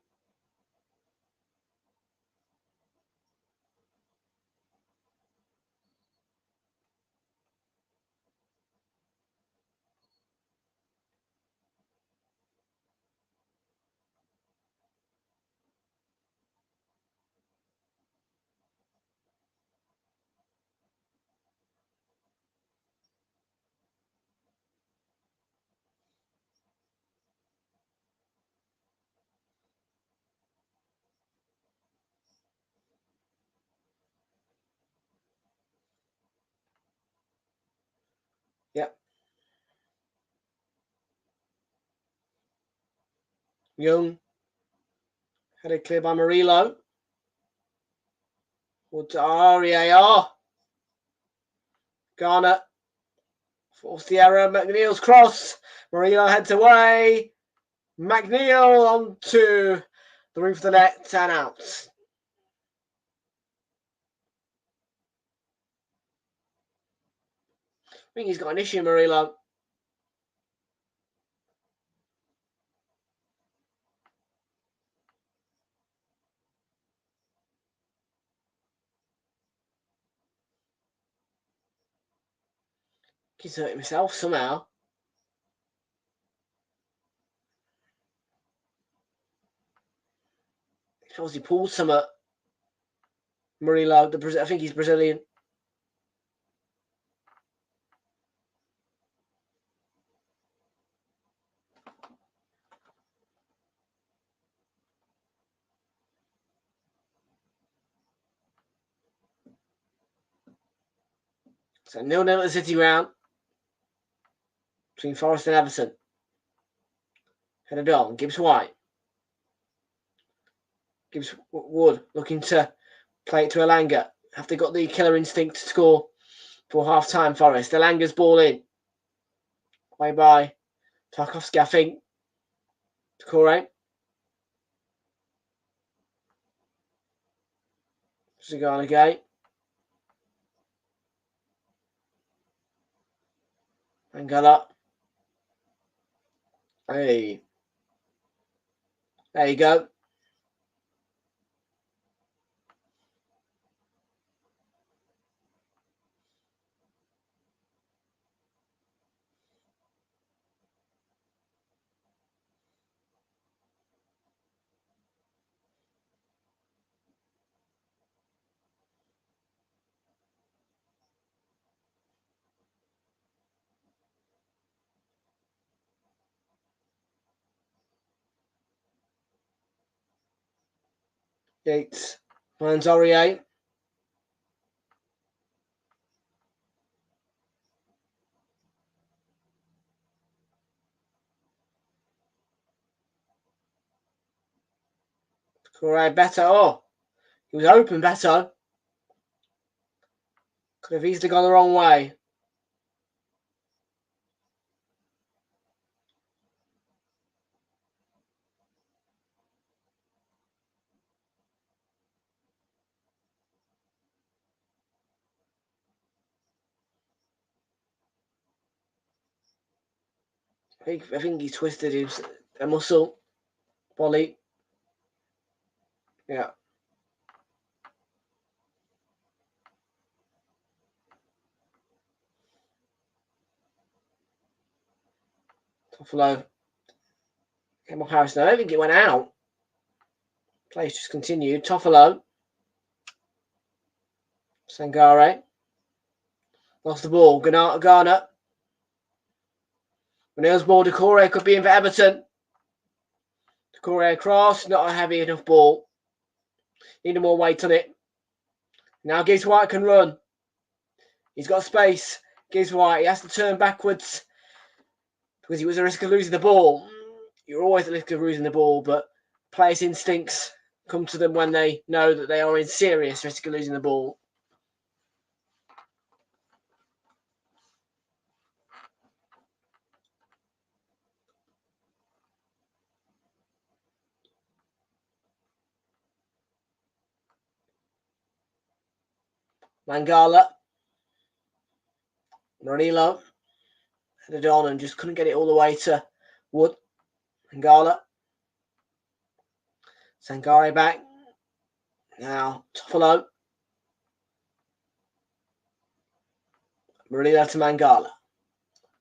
Yep. Young. Headed clear by Murillo. To REAR. Garner. Forced the error. McNeil's cross. Murillo heads away. McNeil onto the roof of the net and out. I think he's got an issue, Murillo. He's hurt himself somehow. He obviously pulled some at Murillo. I think he's Brazilian. So 0-0 at the City Ground between Forest and Everton. Headed on. Gibbs White. Gibbs Wood looking to play it to Elanga. Have they got the killer instinct to score for half time, Forest? Elanga's ball in. Way by Tarkovsky, I think. Corey. Zagana Gate. Mangala. Hey. There you go. Yates. Finds Aurier. Correa better. Oh, he was open better. Could have easily gone the wrong way. I think he twisted his a muscle. Volley. Yeah. Toffolo. Came off Harrison. I don't think it went out. Play's just continued. Toffolo. Sangare. Lost the ball. Garner. O'Neill's ball. Decore could be in for Everton. Decore cross. Not a heavy enough ball. Need more weight on it. Now Gibbs White can run. He's got space. Gibbs White. He has to turn backwards because he was at risk of losing the ball. You're always at risk of losing the ball, but players' instincts come to them when they know that they are in serious risk of losing the ball. Mangala. Murillo. Headed on and just couldn't get it all the way to Wood. Mangala. Sangare back. Now Toffolo. Murillo to Mangala.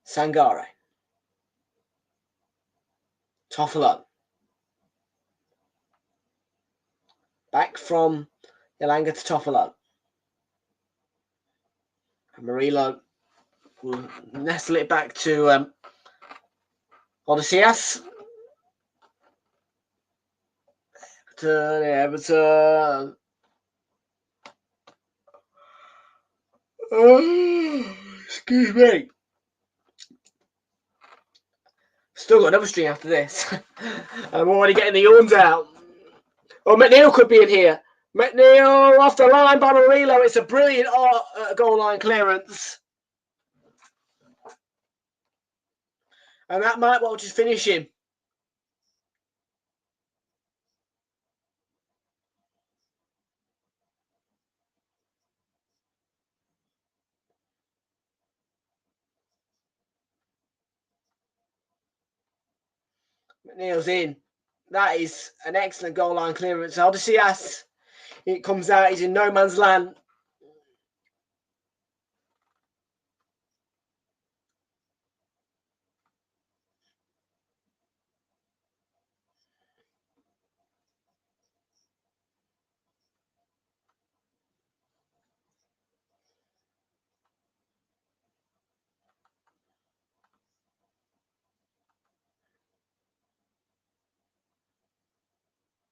Sangare. Toffolo. Back from Elanga to Toffolo. And Murillo will nestle it back to Odysseus. Everton. Oh, excuse me. Still got another string after this. I'm already getting the yawns out. Oh, McNeil could be in here. McNeil off the line by Murillo. It's a brilliant goal line clearance. And that might well just finish him. McNeil's in. That is an excellent goal line clearance. Odysseus. It comes out. He's in no man's land.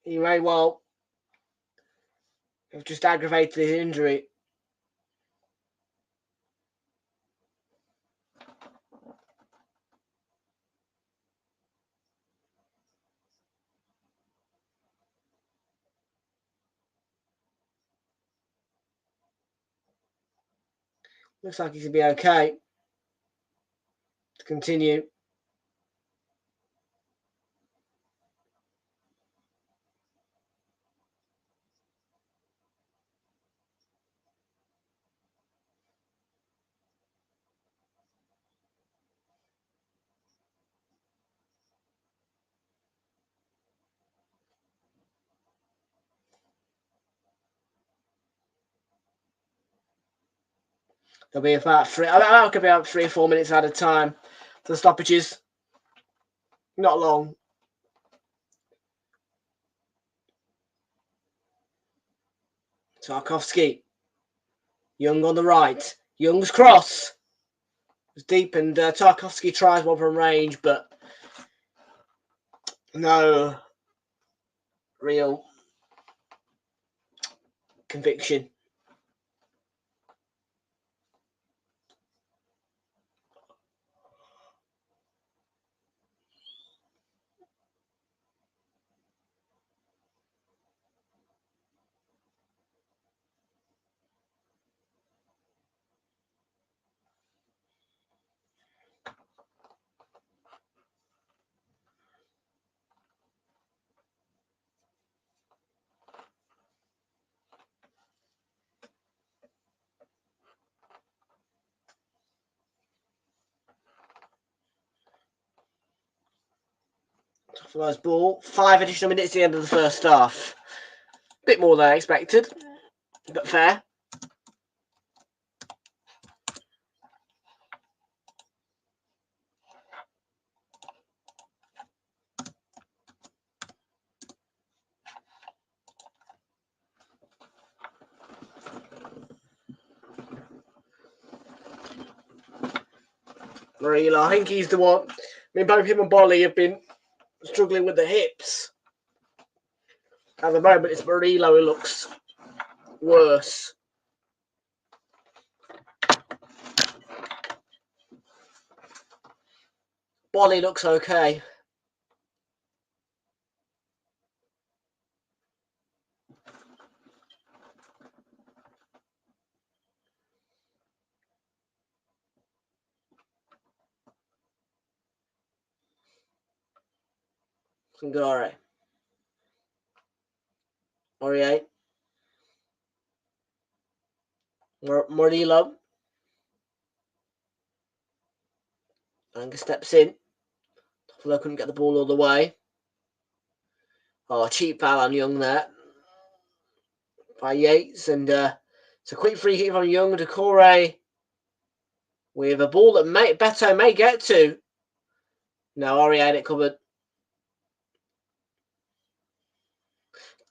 He may well have just aggravated his injury. Looks like he should be okay to continue. There'll be about that could be about 3 or 4 minutes at a time for the stoppages. Not long. Tarkowski. Young on the right. Young's cross. It's deep and Tarkowski tries one from range, but no real conviction. First ball, 5 additional minutes at the end of the first half. Bit more than I expected, but fair. Realltom, I think he's the one. I mean, both him and Bolly have been struggling with the hips. At the moment, it's Realltom who looks worse. Bolly looks okay. Sangare. Aurier. Realltom. Anger steps in. Although couldn't get the ball all the way. Oh, cheap foul on Young there. By Yates. And it's a quick free kick from Young. Decore with a ball that Beto may get to. No, Aurier had it covered.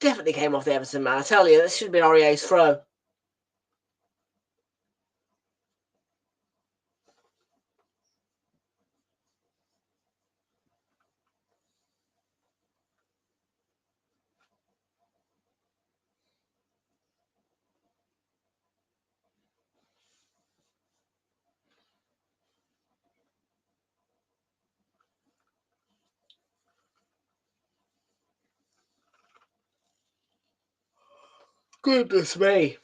Definitely came off the Everton man. I tell you, this should have been Aurier's throw. Goodness me.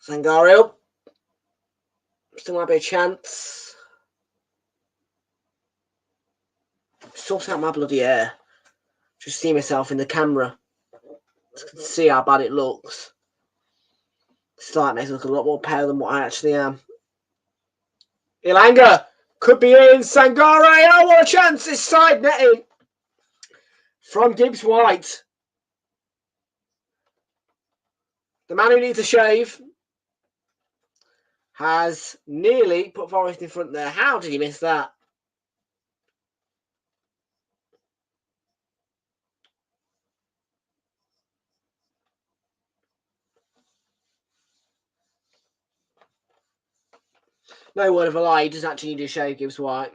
Sangare up. Still might be a chance. Sort out my bloody hair. Just see myself in the camera. See how bad it looks. This light makes me look a lot more pale than what I actually am. Ilanga could be in. Sangare. Oh, what a chance. This side netting from Gibbs White. The man who needs a shave has nearly put Forest in front there. How did he miss that? No word of a lie, he does actually need a shave, Gibbs White.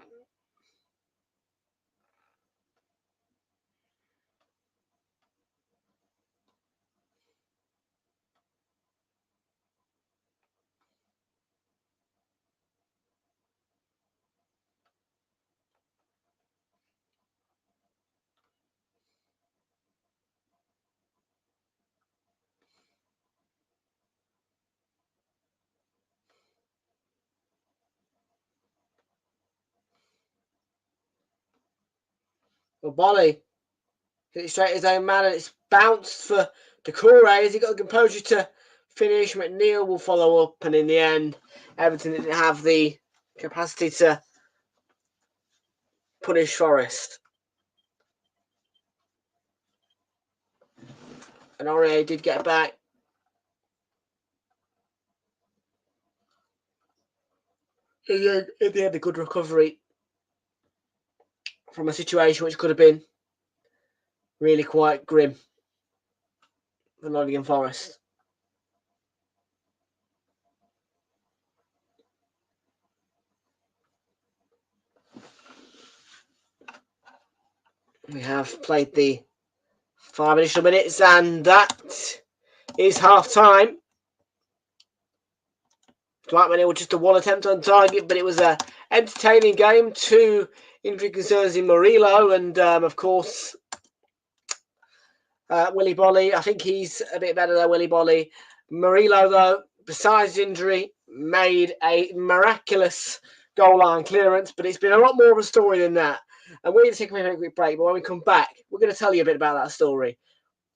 Well, Bolly hit it straight at his own man, and it's bounced for Decore. Has he got the composure to finish? McNeil will follow up, and in the end, Everton didn't have the capacity to punish Forest. And Aurier did get back. He had a good recovery from a situation which could have been really quite grim for Nottingham Forest. We have played the 5 additional minutes, and that is half time. Dwight Manning with just a 1 attempt on target, but it was a entertaining game. 2 injury concerns in Murillo and, of course, Willy Bolly. I think he's a bit better than Willy Bolly. Murillo, though, besides injury, made a miraculous goal line clearance, but it's been a lot more of a story than that. And we're going to take a quick break, but when we come back, we're going to tell you a bit about that story.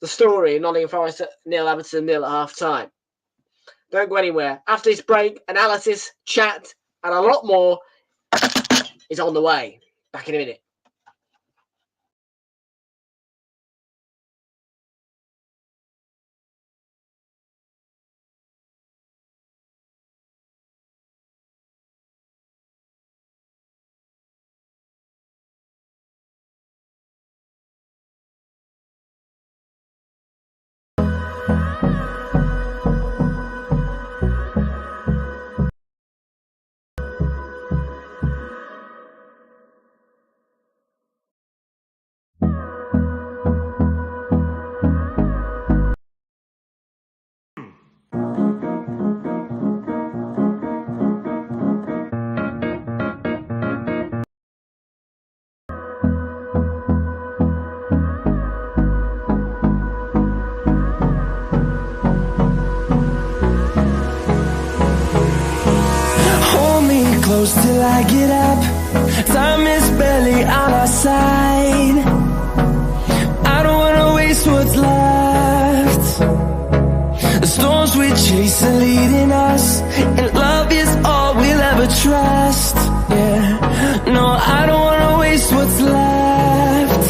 The story, Nottingham Forest at 0, Everton 0 at half-time. Don't go anywhere. After this break, analysis, chat, and a lot more is on the way. Back in a minute. Close till I get up. Time is barely on our side. I don't wanna waste what's left. The storms we chase are leading us, and love is all we'll ever trust. Yeah, no, I don't wanna waste what's left.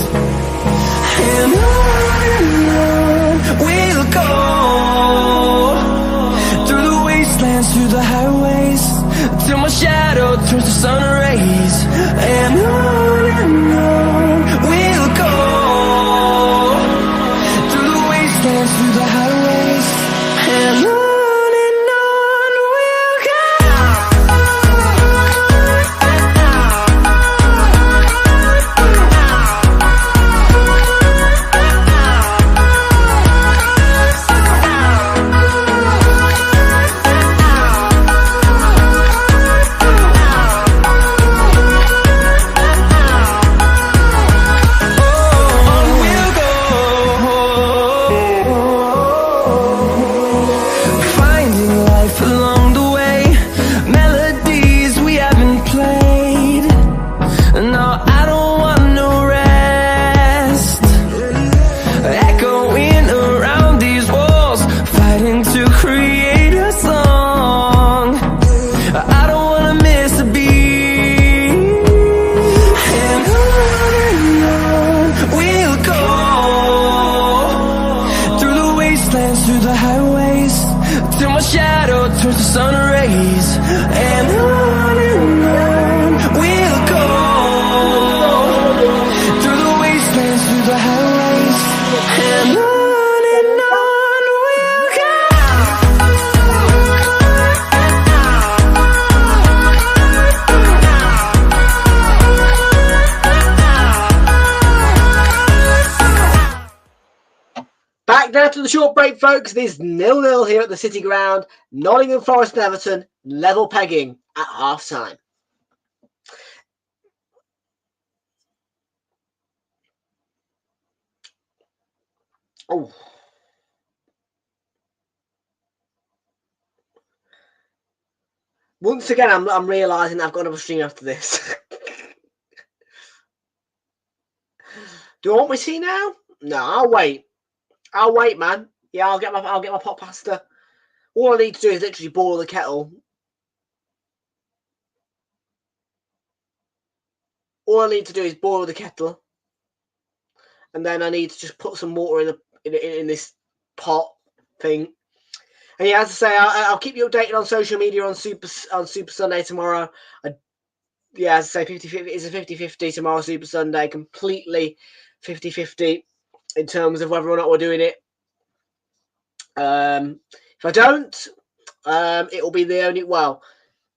And on we'll go, through the wastelands, through the highways, till my shadow turns to sun rays. And on we'll go, through the wastelands, through the highways, and on we'll go. Through the highways, till my shadow turns to sun rays. And on we'll go, through the wastelands, through the highways, and on we'll go. Back now to the short break, folks. It is 0-0 here at the City Ground. Nottingham Forest and Everton level pegging at half-time. Oh. Once again, I'm realising I've got another stream after this. Do you want me to see now? No, I'll wait. I'll wait, man. Yeah, I'll get my pot pasta. All I need to do is literally boil the kettle. All I need to do is boil the kettle, and then I need to just put some water in this pot thing. And yeah, as I say, I'll keep you updated on social media on Super Sunday tomorrow. Yeah, as I say, 50-50 is a 50-50 tomorrow, Super Sunday, completely 50-50 in terms of whether or not we're doing it. If I don't, it will be the only. Well,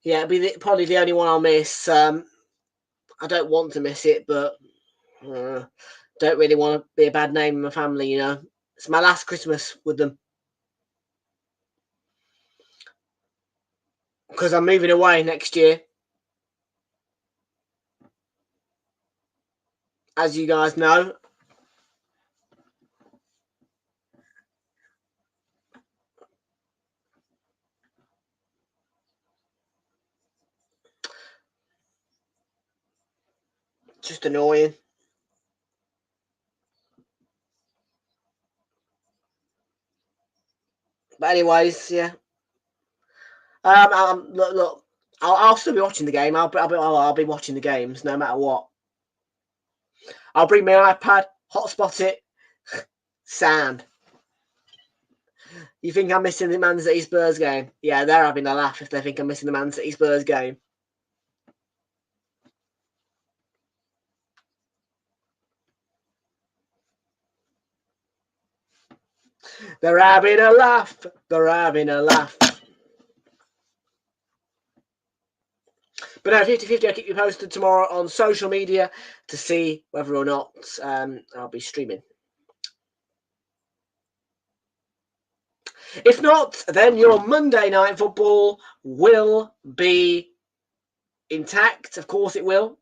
yeah, it'll be probably the only one I'll miss. I don't want to miss it, but don't really want to be a bad name in my family. You know, it's my last Christmas with them. because I'm moving away next year. As you guys know. Just annoying. But anyways, yeah. Look, I'll still be watching the game. I'll be watching the games no matter what. I'll bring my iPad, hotspot it, sound. You think I'm missing the Man City Spurs game? Yeah, they're having a laugh if they think I'm missing the Man City Spurs game. They're having a laugh. They're having a laugh. But no, 50-50, I'll keep you posted tomorrow on social media to see whether or not I'll be streaming. If not, then your Monday night football will be intact. Of course it will.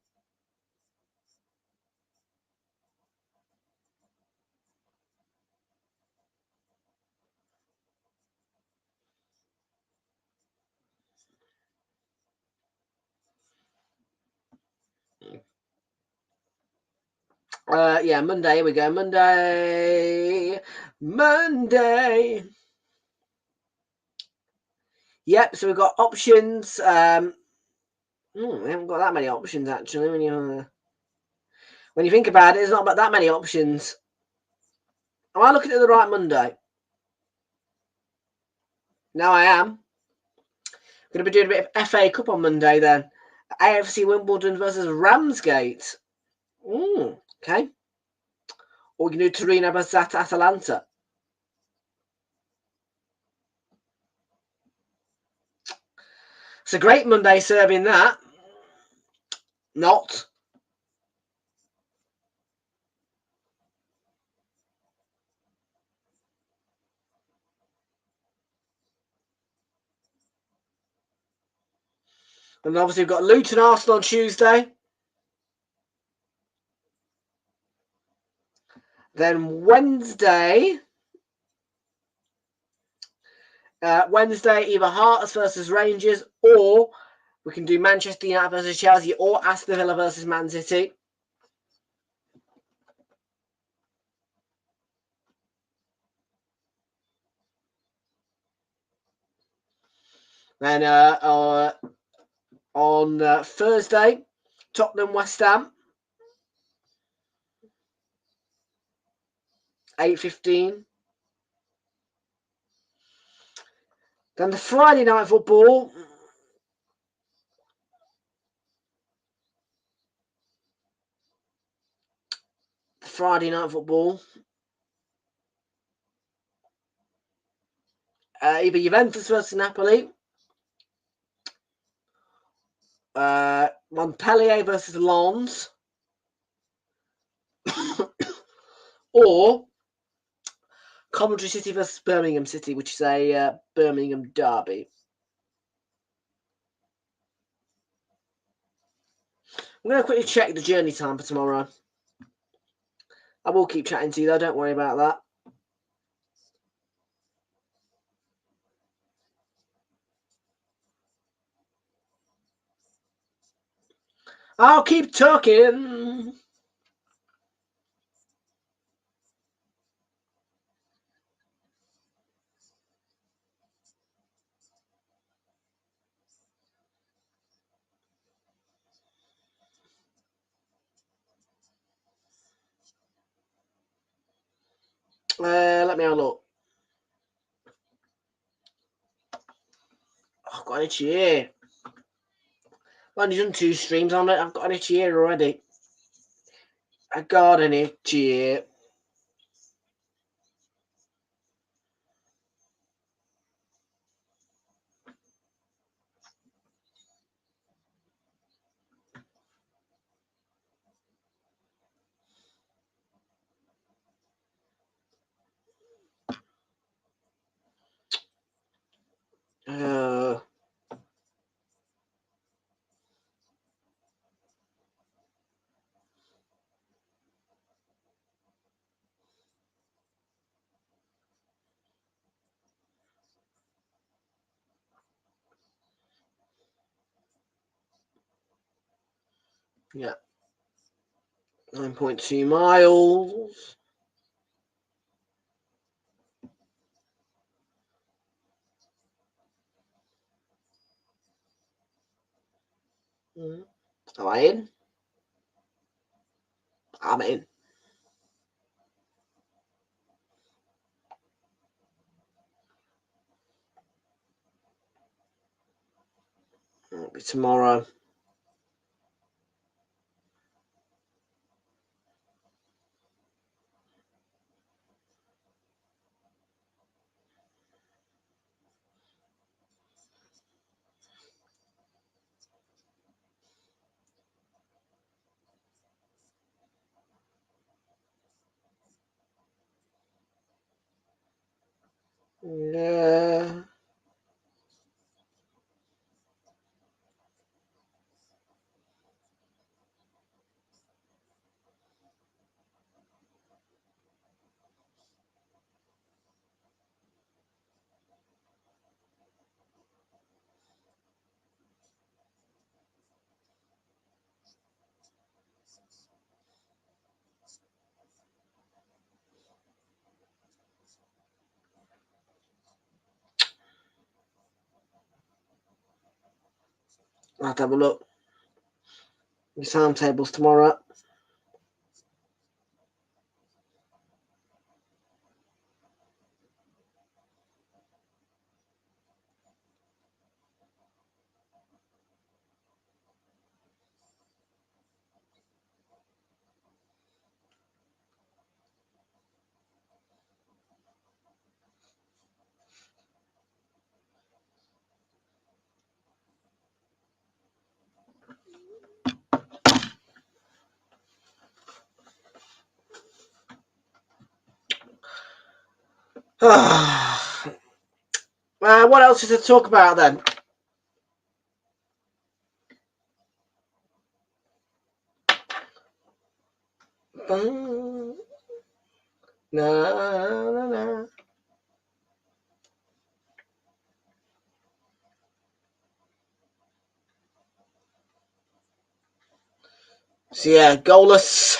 Yeah, Monday. Here we go. Monday. Yep. So we've got options. We haven't got that many options actually. When you think about it, there's not about that many options. Am I looking at the right Monday? Now I am. Going to be doing a bit of FA Cup on Monday then. AFC Wimbledon versus Ramsgate. Okay. Or we can do Torino versus Atalanta. It's a great Monday serving that. Not. And obviously we've got Luton Arsenal on Tuesday. Then Wednesday, either Hearts versus Rangers, or we can do Manchester United versus Chelsea, or Aston Villa versus Man City. Then on Thursday, Tottenham West Ham, 8:15. Then the Friday night football. Either Juventus versus Napoli, Montpellier versus Lens, or Coventry City versus Birmingham City, which is a Birmingham derby. I'm going to quickly check the journey time for tomorrow. I will keep chatting to you though, don't worry about that. I'll keep talking. Let me have a look. Oh, I've got an itchy ear. I've only done 2 streams on it. I've got an itchy ear already. I got an itchy ear. Yeah. 9.2 miles. Am I in? I'm in. It'll be tomorrow. Yeah. I'll have to have a look. The timetables tomorrow. What else is to talk about then? No. So yeah, goalless.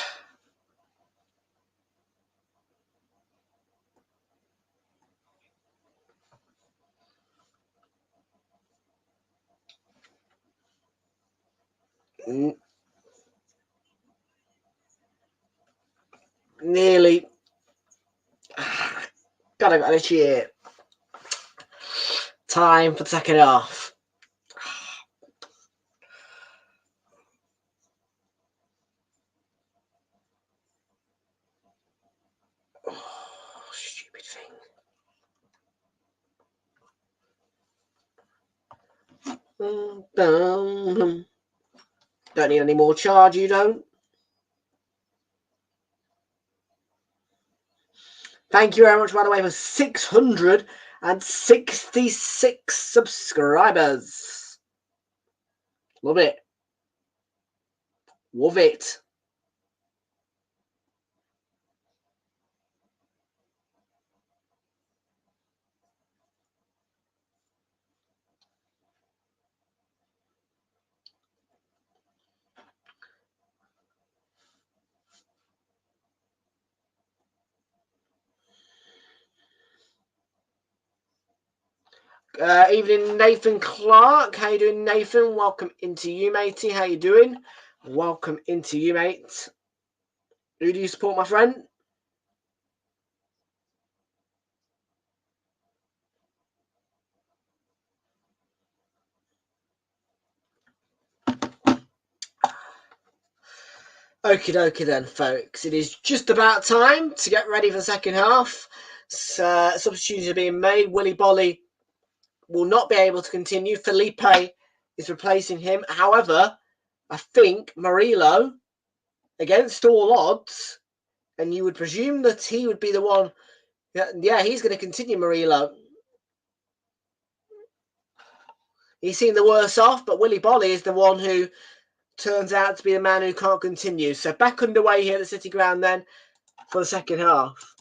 Nearly. Gotta go this year. Time for the second half. Oh, stupid thing. Don't need any more charge, you don't. Thank you very much, by the way, for 666 subscribers. Love it. Love it. Evening, Nathan Clark. How you doing, Nathan? Welcome into you, matey. How you doing? Welcome into you, mate. Who do you support, my friend? Okie dokie then, folks. It is just about time to get ready for the second half. Substitutions are being made. Willy Bolly will not be able to continue. Felipe is replacing him. However, I think Murillo, against all odds, and you would presume that he would be the one. Yeah, he's going to continue, Murillo. He's seen the worse off, but Willy Bolly is the one who turns out to be the man who can't continue. So back underway here at the City Ground then for the second half.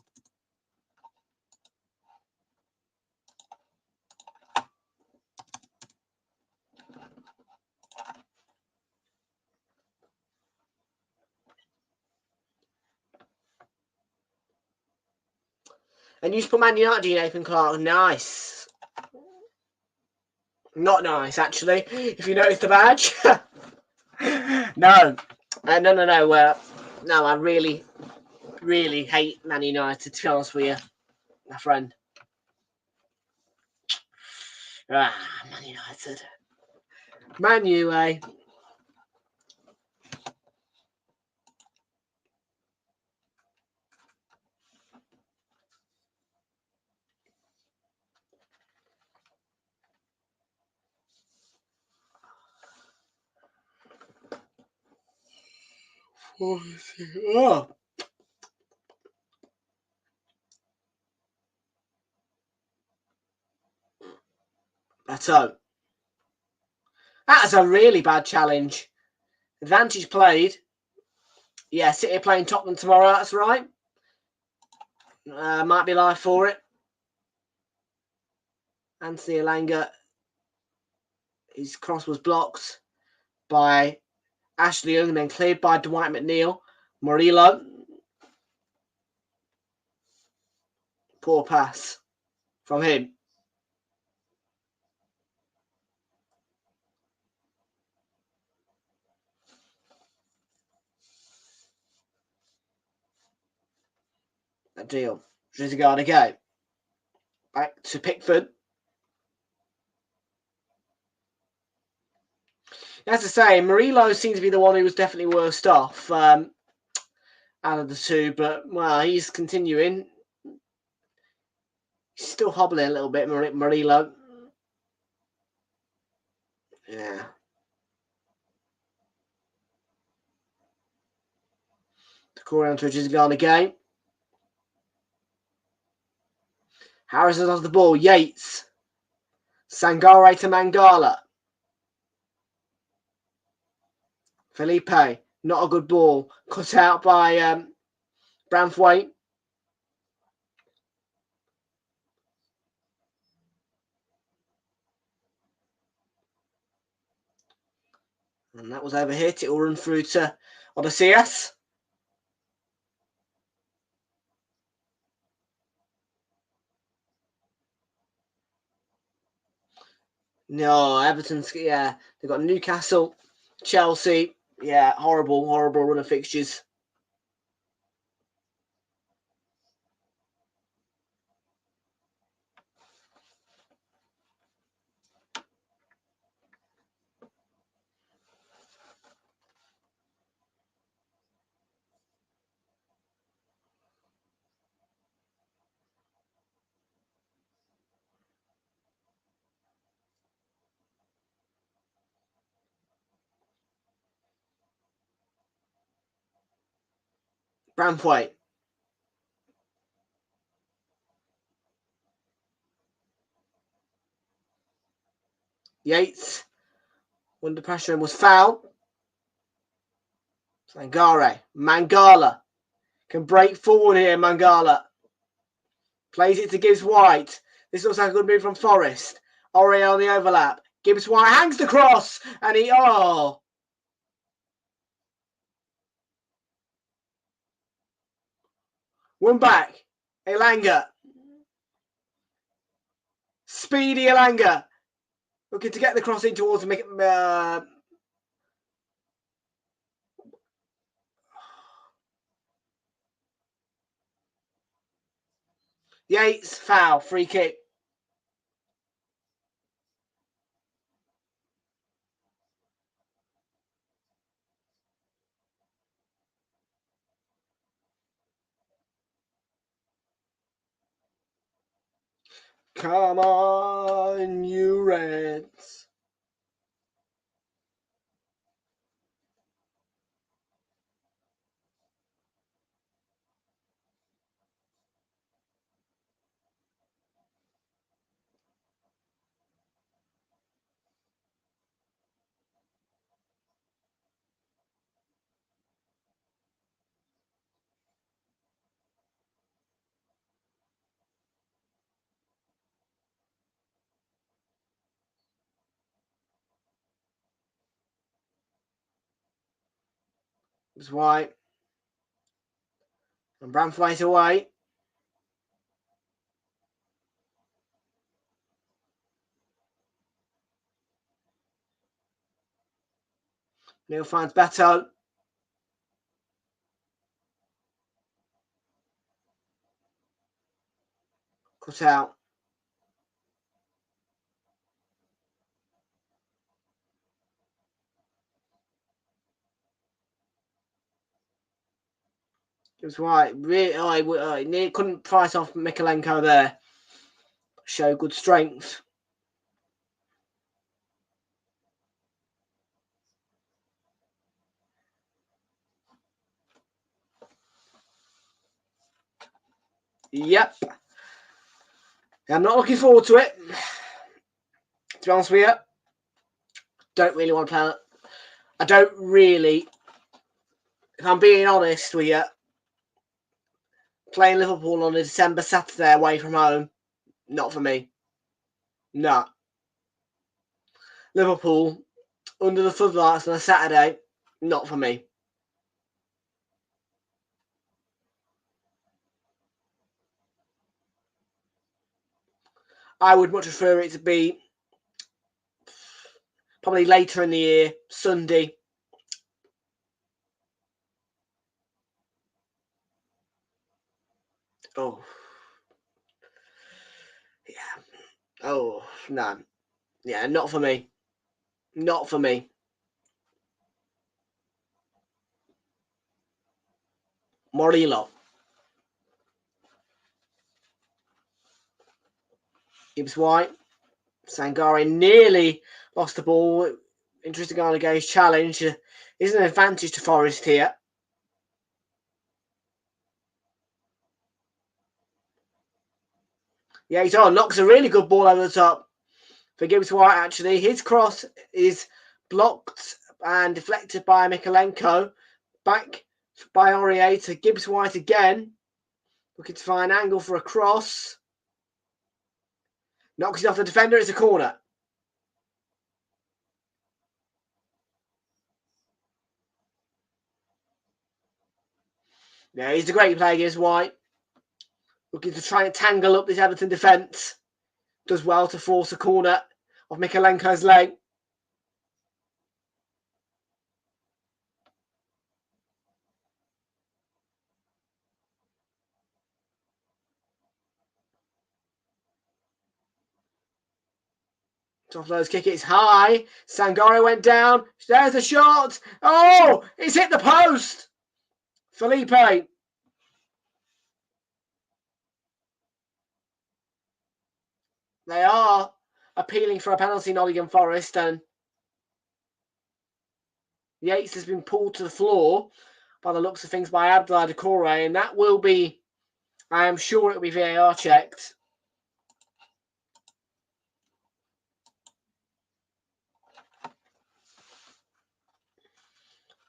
And you just put Man United, Nathan Clark. Nice. Not nice, actually, if you notice the badge. No. No, I really, really hate Man United, to be honest with you, my friend. Man United. Man U, eh? Oh. So, that's a really bad challenge. Advantage played. Yeah, City playing Tottenham tomorrow, that's right. Might be live for it. Anthony Elanga, his cross was blocked by Ashley Young and then cleared by Dwight McNeil. Murillo. Poor pass from him. That deal. Rizigard again. Back to Pickford. As I say, Murillo seems to be the one who was definitely worst off out of the two, but well, he's continuing. He's still hobbling a little bit, Murillo. Yeah. The core round to Rizigard again. Harrison off the ball. Yates. Sangare to Mangala. Felipe. Not a good ball. Cut out by Branthwaite. And that was overhit. It will run through to Odysseus. No, Everton's, yeah. They've got Newcastle, Chelsea. Yeah, horrible, horrible run of fixtures. Branthwaite. Yates. Under pressure and was fouled. Sangare. Mangala. Can break forward here, Mangala. Plays it to Gibbs White. This looks like a good move from Forest. Ore on the overlap. Gibbs White hangs the cross. And he, oh. One back. Elanga. Speedy Elanga. Looking to get the cross in towards Yates. Foul. Free kick. Come on, you Reds. It's White. And Branthwaite away. Neil finds Beto. Cut out. Gibbs White really, couldn't price off Mikalenko there. Show good strength. Yep. I'm not looking forward to it. To be honest with you, don't really want to play. I don't really, if I'm being honest with you, playing Liverpool on a December Saturday away from home, not for me. No. Liverpool under the floodlights on a Saturday, not for me. I would much prefer it to be probably later in the year, Sunday. Oh. Yeah. Oh, no. Yeah, not for me. Not for me. Morillo. Gibbs White. Sangare nearly lost the ball. Interesting on against challenge. Is an advantage to Forest here. Yeah, he's on. Knocks a really good ball over the top for Gibbs White, actually. His cross is blocked and deflected by Mikalenko. Back by Aurier to Gibbs White again. Looking to find an angle for a cross. Knocks it off the defender. It's a corner. Yeah, he's a great player, Gibbs White. Looking to try and tangle up this Everton defence. Does well to force a corner of Mikalenko's leg. Top of those kick, it's high. Sangare went down. There's a shot. Oh, it's hit the post. Felipe. They are appealing for a penalty, Nottingham Forest, and Yates has been pulled to the floor by the looks of things by Abdoulaye Doucouré, and that will be, I am sure it will be VAR checked.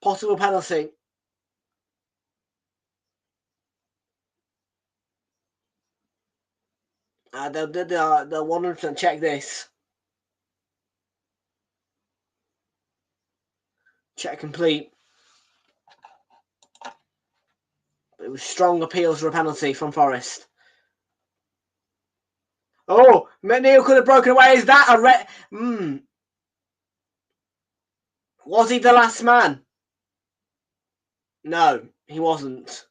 Possible penalty. They'll 100% check this. Check complete. It was strong appeals for a penalty from Forest. Oh, McNeil could have broken away. Is that a red? Was he the last man? No, he wasn't.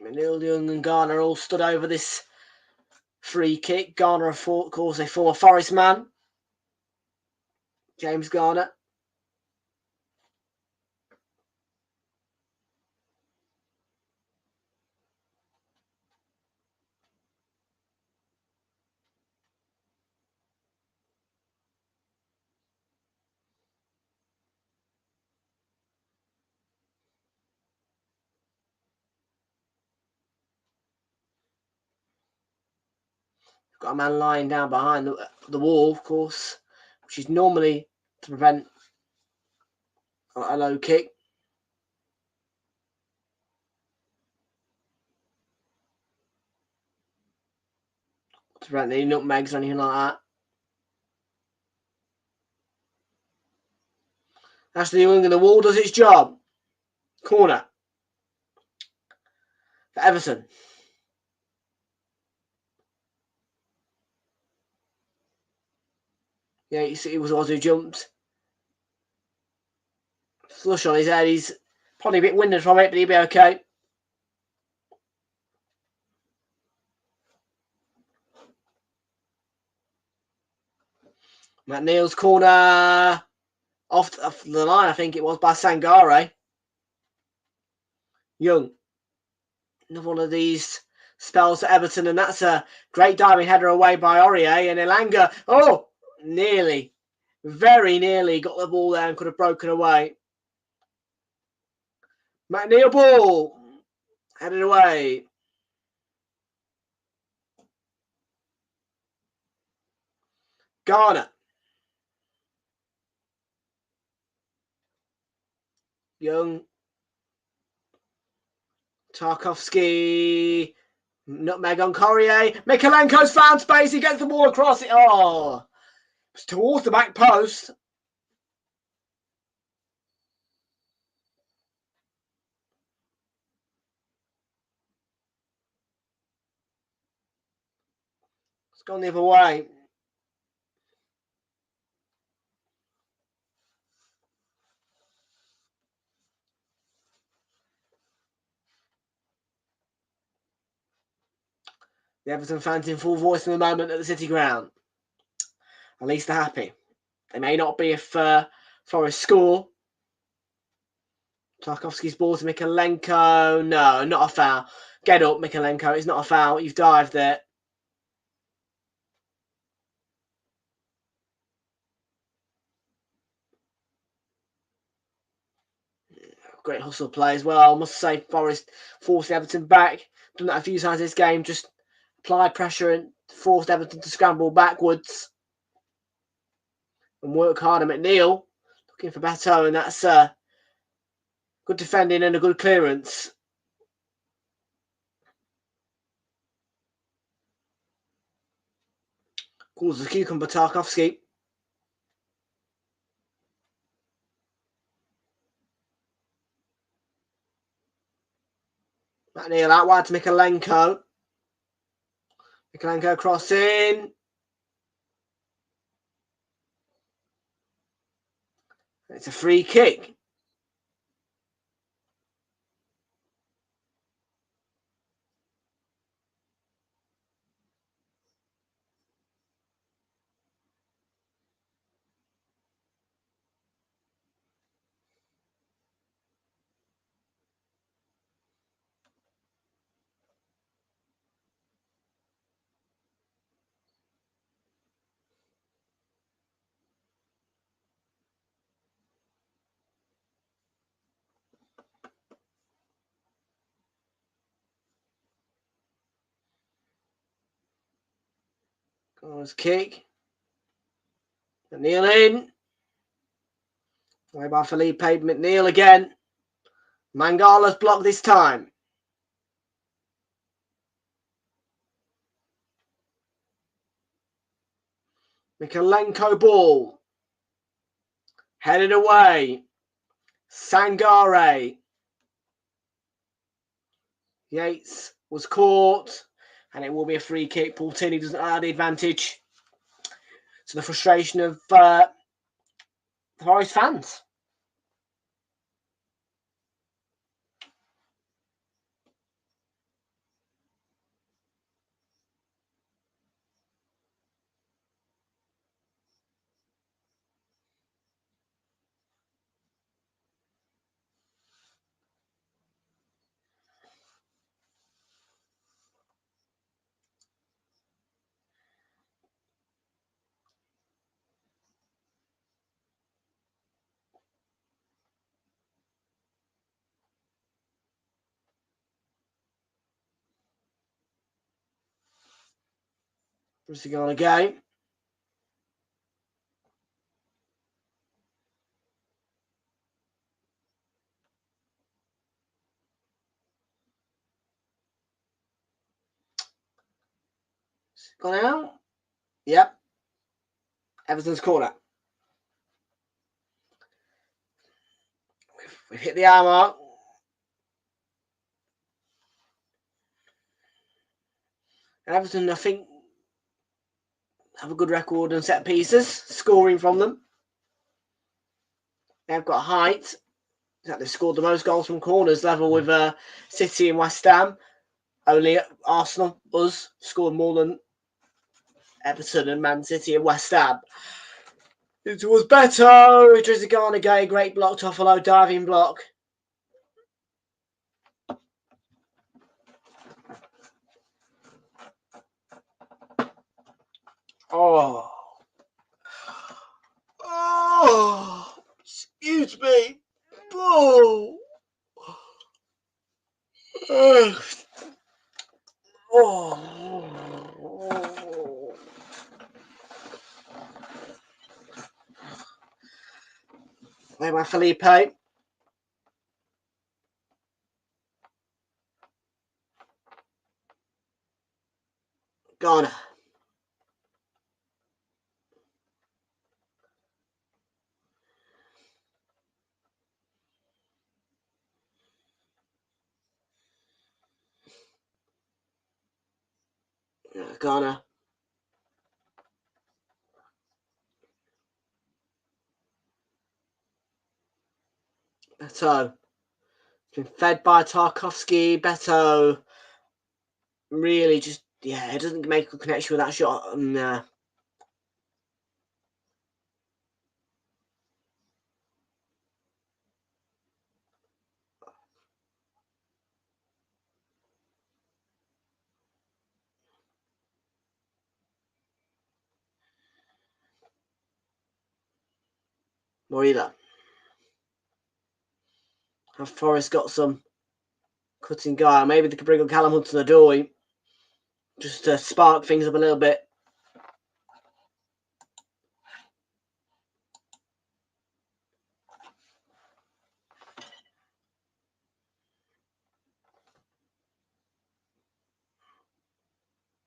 Neil Young and Garner all stood over this free kick. Garner, of course, a former Forest man. James Garner. Got a man lying down behind the wall, of course. which is normally to prevent a low kick. To prevent any nutmegs or anything like that. Ashley Young and the wall does its job. Corner for Everton. Yeah, you see, it was Oz who jumped. Flush on his head. He's probably a bit winded from it, but he'll be okay. McNeil's corner off the line, I think it was, by Sangare. Young. Another one of these spells for Everton, and that's a great diving header away by Aurier. And Elanga, oh, nearly, very nearly got the ball there and could have broken away. McNeil ball, headed away. Garner. Young. Tarkovsky. Nutmeg on Corrier. Mikalenko's found space. He gets the ball across it. Oh, it's towards the back post. It's gone the other way. The Everton fans in full voice in the moment at the City ground. At least they're happy. They may not be if Forest score. Tarkovsky's ball to Mikalenko. No, not a foul. Get up, Mikalenko. It's not a foul. You've dived there. Great hustle play as well. I must say, Forest forced Everton back. Done that a few times this game. Just applied pressure and forced Everton to scramble backwards. And work hard at McNeil. Looking for Beto, and that's good defending and a good clearance. Calls the cucumber Tarkovsky. McNeil out wide to Mikalenko. Mikalenko crossing. It's a free kick. Corner's kick. McNeil in. Away by Felipe. McNeil again. Mangala's blocked this time. Mikalenko ball. Headed away. Sangare. Yates was caught. And it will be a free kick. Paultini doesn't have the advantage. To the frustration of the Forest fans. Pressing on again. Gone out. Yep. Everton's corner. We've hit the hour mark. Everton, I think, have a good record on set pieces, scoring from them. They've got height. They've scored the most goals from corners, level with City and West Ham. Only Arsenal, us, scored more than Everton and Man City and West Ham. It was Beto. Drizzy Gay, great block, Toffolo, diving block. Oh. Oh. Excuse me. Oh. Oh. Oh. There by Felipe. Ghana. Ghana. Beto. Been fed by Tarkovsky. Beto. Really just, yeah, it doesn't make a connection with that shot. Nah. Morila. Have Forest got some cutting guy? Maybe they could bring on Callum Hudson-Odoi just to spark things up a little bit.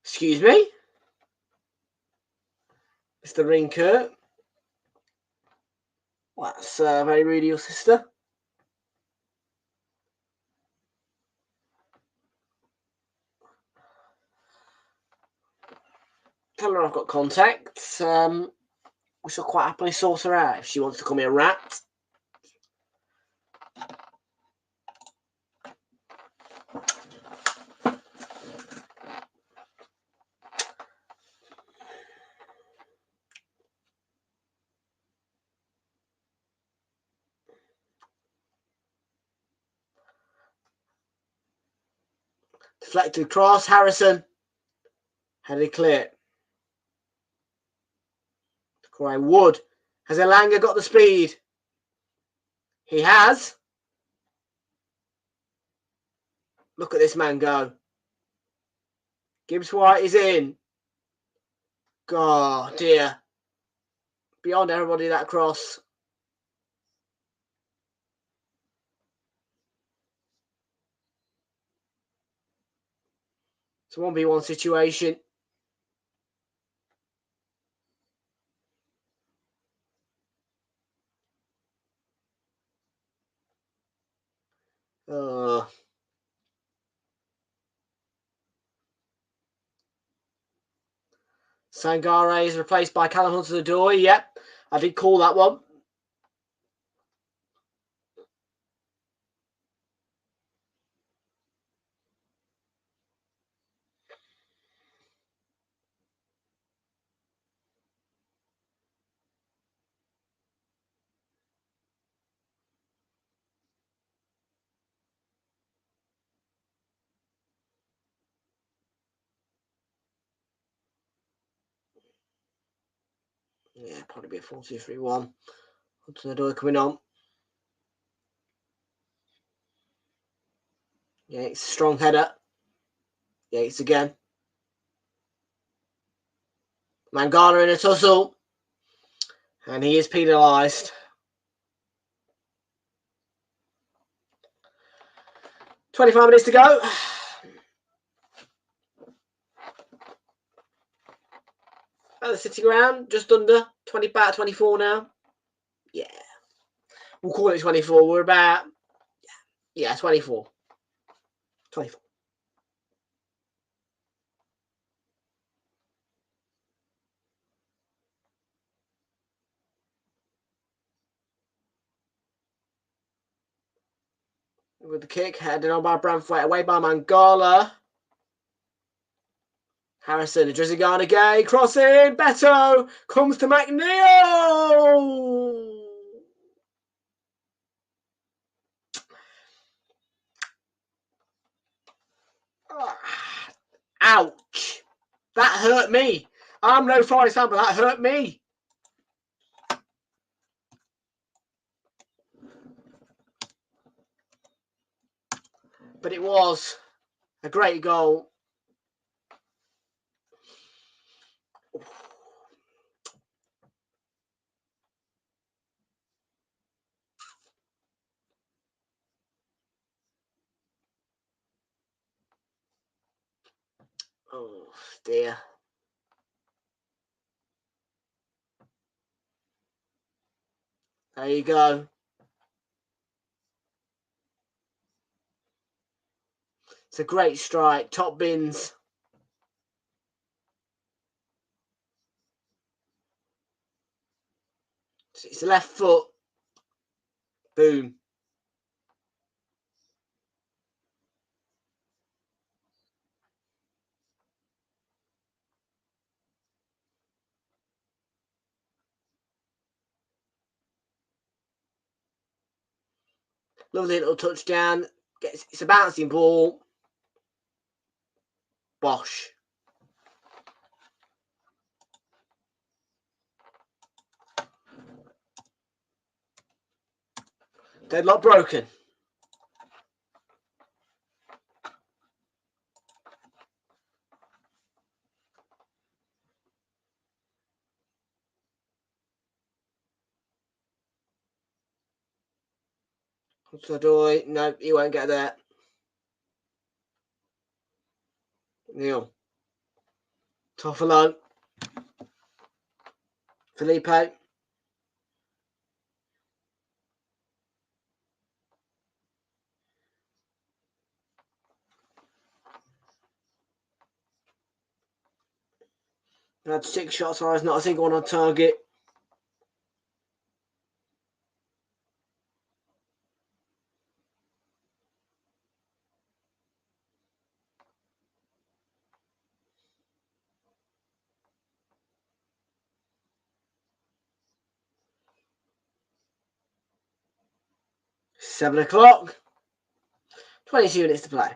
Excuse me? Mr. Rinker. Well, that's very rude of your sister. Tell her I've got contacts. We shall quite happily sort her out if she wants to call me a rat. Deflected cross, Harrison. Headed clear. Corey Wood. Has Elanga got the speed? He has. Look at this man go. Gibbs White is in. God, dear. Beyond everybody, that cross. It's a 1v1 situation. Sangare is replaced by Callum Hudson-Odoi. Yep, I did call that one. Yeah, probably be a 4-2-3-1. Hudson-Odoi coming on. Yeah, it's a strong header. Yeah, it's again. Mangala in a tussle. And he is penalised. 25 minutes to go. at the City Ground, just under 20, about 24 now. Yeah, we'll call it 24. We're about 24. 24. With the kick, headed on by Branthwaite, away by Mangala. Harrison, Adrizigana Gay, crossing, Beto, comes to McNeil! Ouch! That hurt me. I'm no Forest fan, but that hurt me. But it was a great goal. Oh, dear. There you go. It's a great strike. Top bins. It's the left foot. Boom. Lovely little touchdown. It's a bouncing ball. Bosh. Deadlock broken. Sadoy, no, he won't get there. Neil. Toffolo. Filippo. Had 6 shots, not a single one on target. $7 o'clock. 22 minutes to play.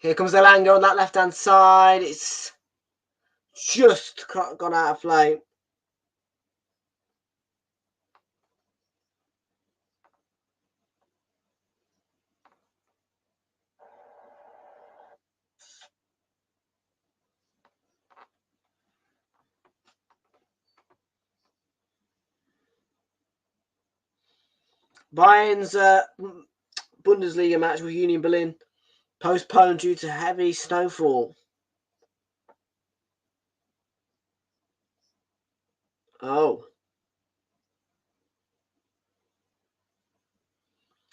Here comes Elanga on that left-hand side. It's just gone out of play. Bayern's Bundesliga match with Union Berlin postponed due to heavy snowfall. Oh.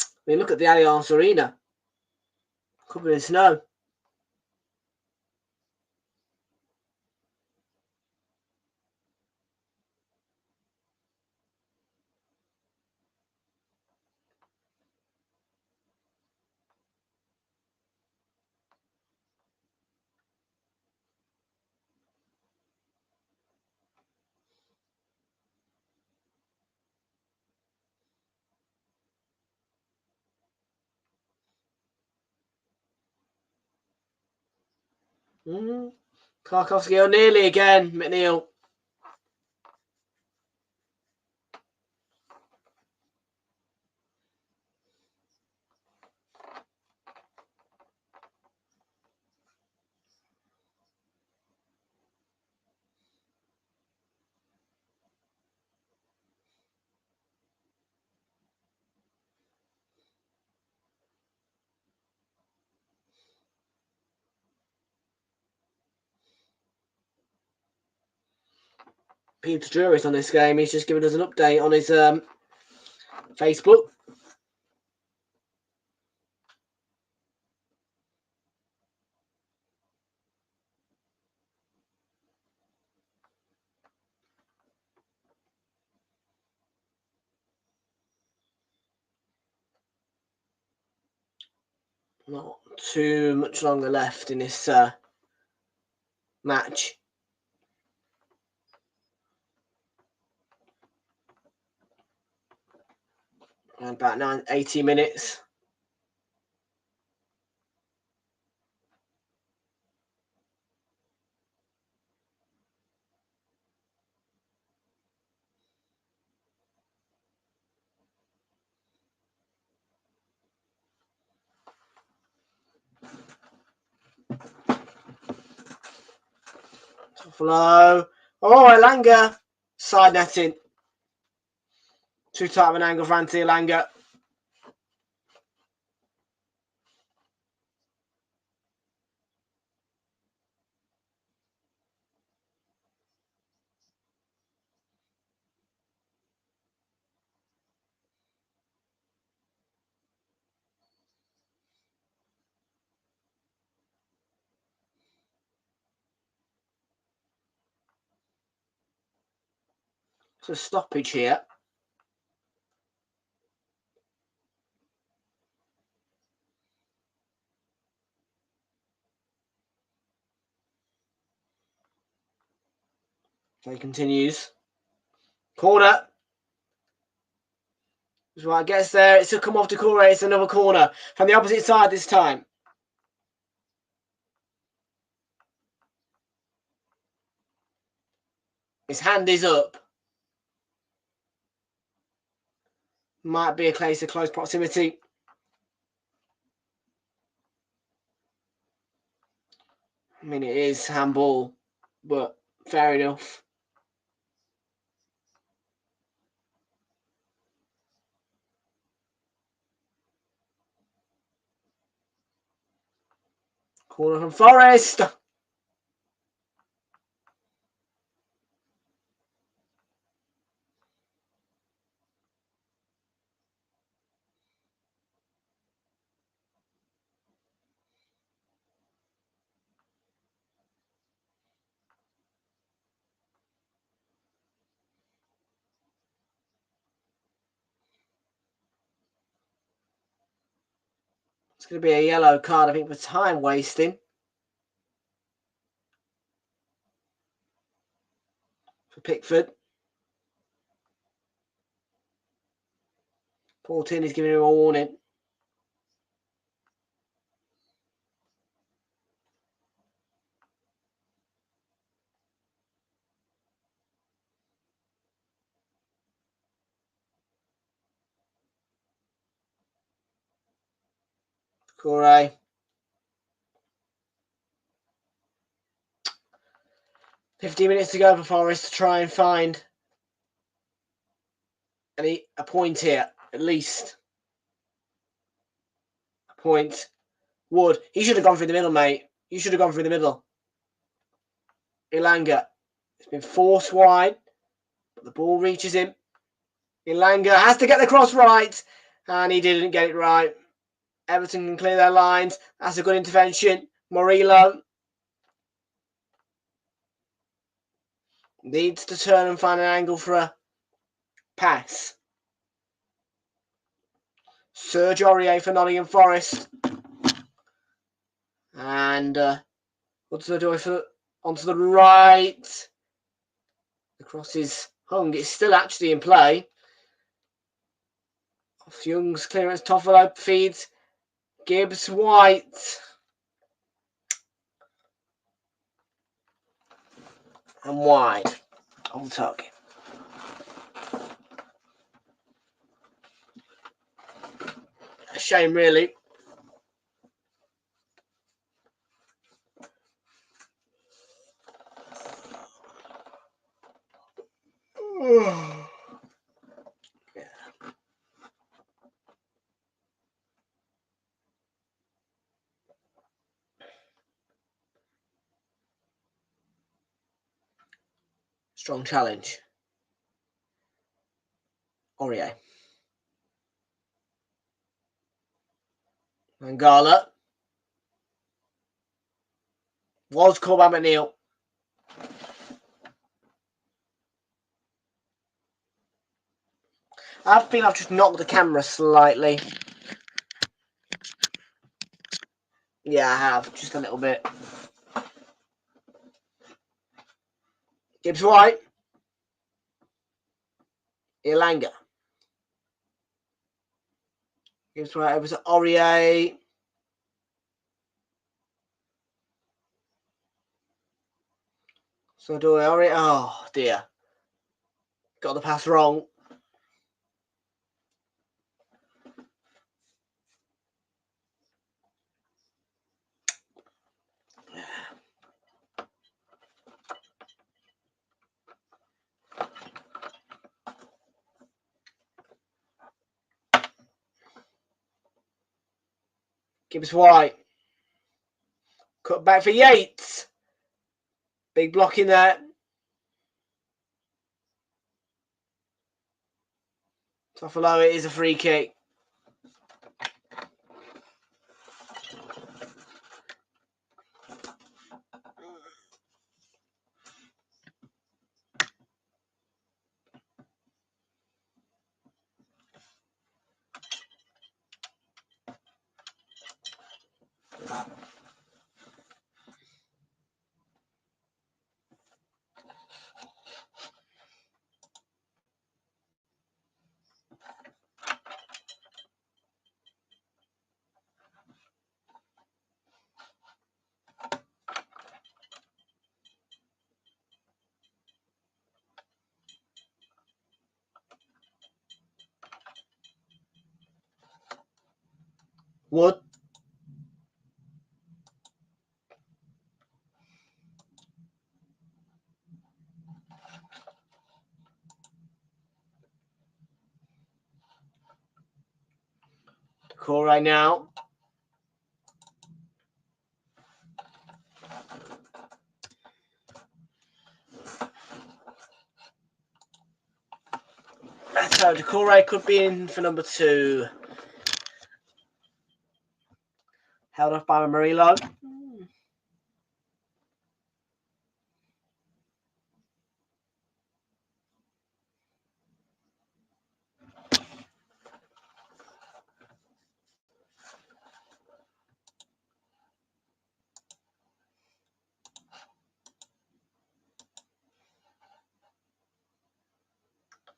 I mean, look at the Allianz Arena. Covered in snow. Karkowski nearly again. McNeil. Peter Drew is on this game. He's just giving us an update on his Facebook. Not too much longer left in this match. And about 80 minutes. Flow. Oh, Elanga. Side netting. Too tight of an angle for Anthony Elanga. It's a stoppage here. So he continues. Corner. Right, gets there. It's a come off to Corey. It's another corner from the opposite side this time. His hand is up. Might be a case of close proximity. I mean, it is handball, but fair enough. Corner from Forest. It's going to be a yellow card, I think, for time wasting. For Pickford. 14 is giving him a warning. Corey. $15 minutes to go for Forest to try and find a point here, at least. A point. Wood. He should have gone through the middle, mate. You should have gone through the middle. Elanga. It's been forced wide, but the ball reaches him. Elanga has to get the cross right, and he didn't get it right. Everton can clear their lines. That's a good intervention. Murillo needs to turn and find an angle for a pass. Serge Aurier for Nottingham Forest. And what's the door for onto the right? The cross is hung. It's still actually in play. Off Young's clearance. Toffolo feeds. Gibbs White. and wide on target. A shame, really. Strong challenge. Aurier. Mangala. Was called by McNeil. I think I've just knocked the camera slightly. Yeah, I have. Just a little bit. Gibbs White. Ilanga. Gibbs White over to Aurier. So do Aurier. Oh, dear. Got the pass wrong. Gibbs White. Cut back for Yates. Big block in there. Toffolo, it is a free kick. Wood. Call right now. So Decore could be in for number 2. Held off by Murillo.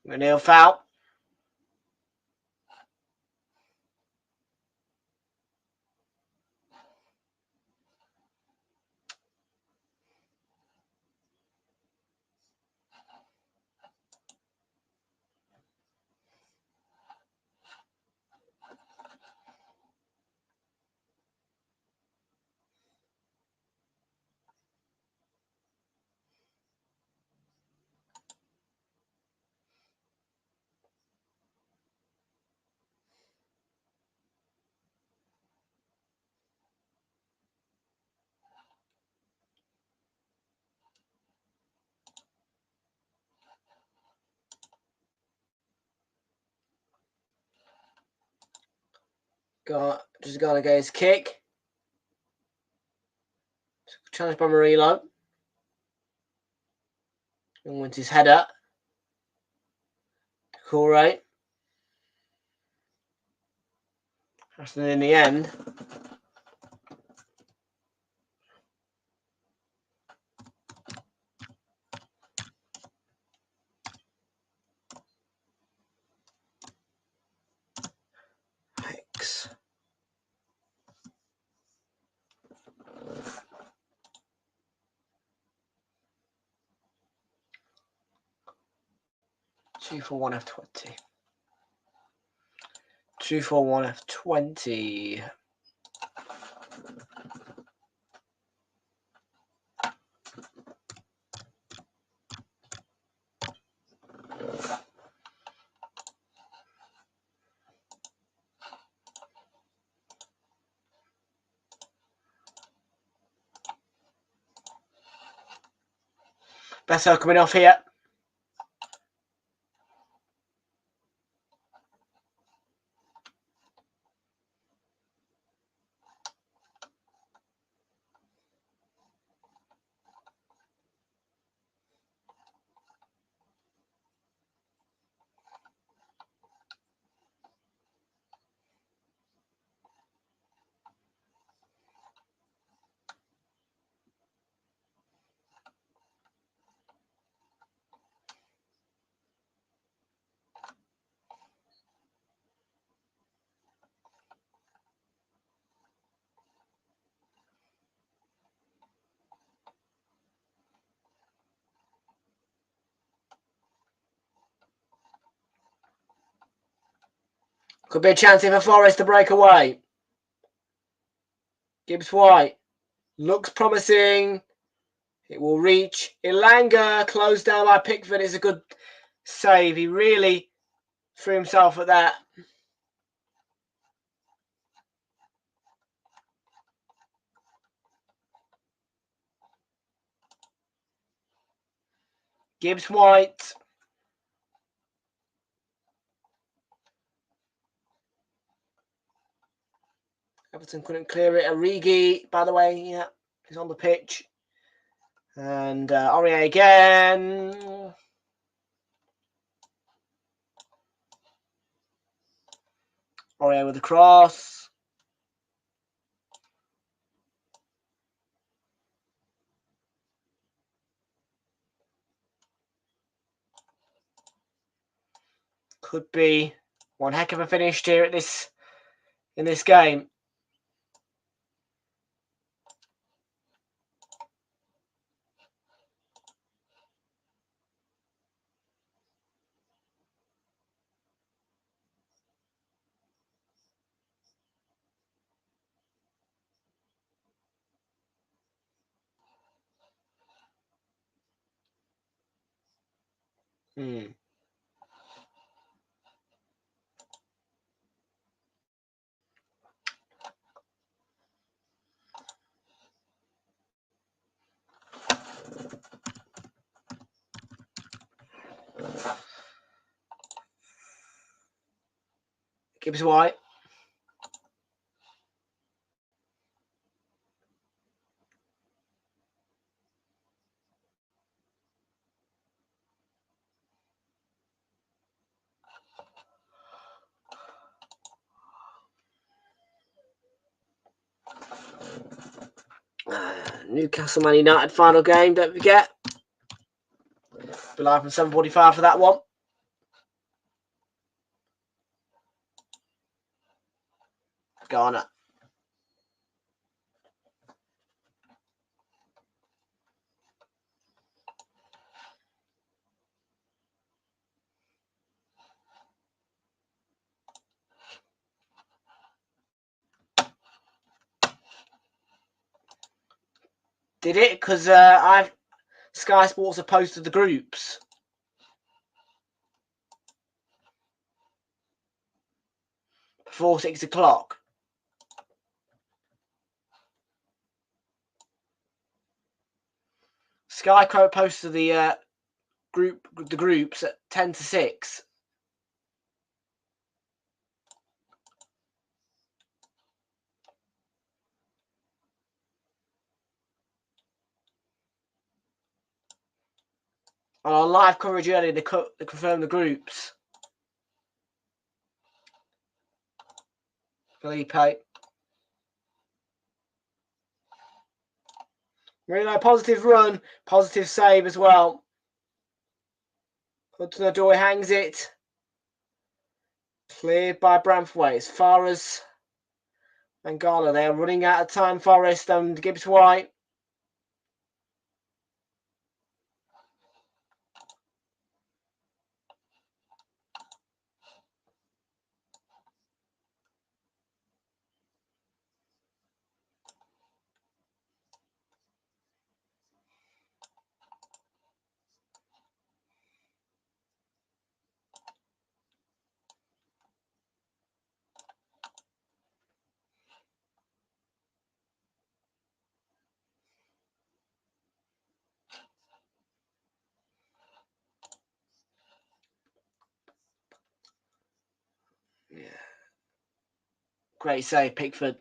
McNeil foul. Just gonna go his kick. Challenged by Murillo. And wins his header. Decore. Actually, in the end. Hicks. 241 F20. 241 F20. Bessel coming off here. Could be a chance here for Forest to break away. Gibbs White looks promising. It will reach. Ilanga closed down by Pickford. It's a good save. He really threw himself at that. Gibbs White. Everton couldn't clear it. Origi, by the way, yeah, he's on the pitch. And Aurier again. Aurier with the cross. Could be one heck of a finish here at in this game. Gibbs White. Newcastle Man United final game, don't forget. Be live from 7:45 for that one. Garner. Did it? Because Sky Sports have posted the groups. Before 6 o'clock. Sky posted the groups at 10 to 6. On our live coverage earlier, they confirmed the groups. Felipe. Really positive run, positive save as well. Hudson-Odoi hangs it. Cleared by Branthwaite. As far as Mangala, they are running out of time, Forest and Gibbs White. Great save, Pickford.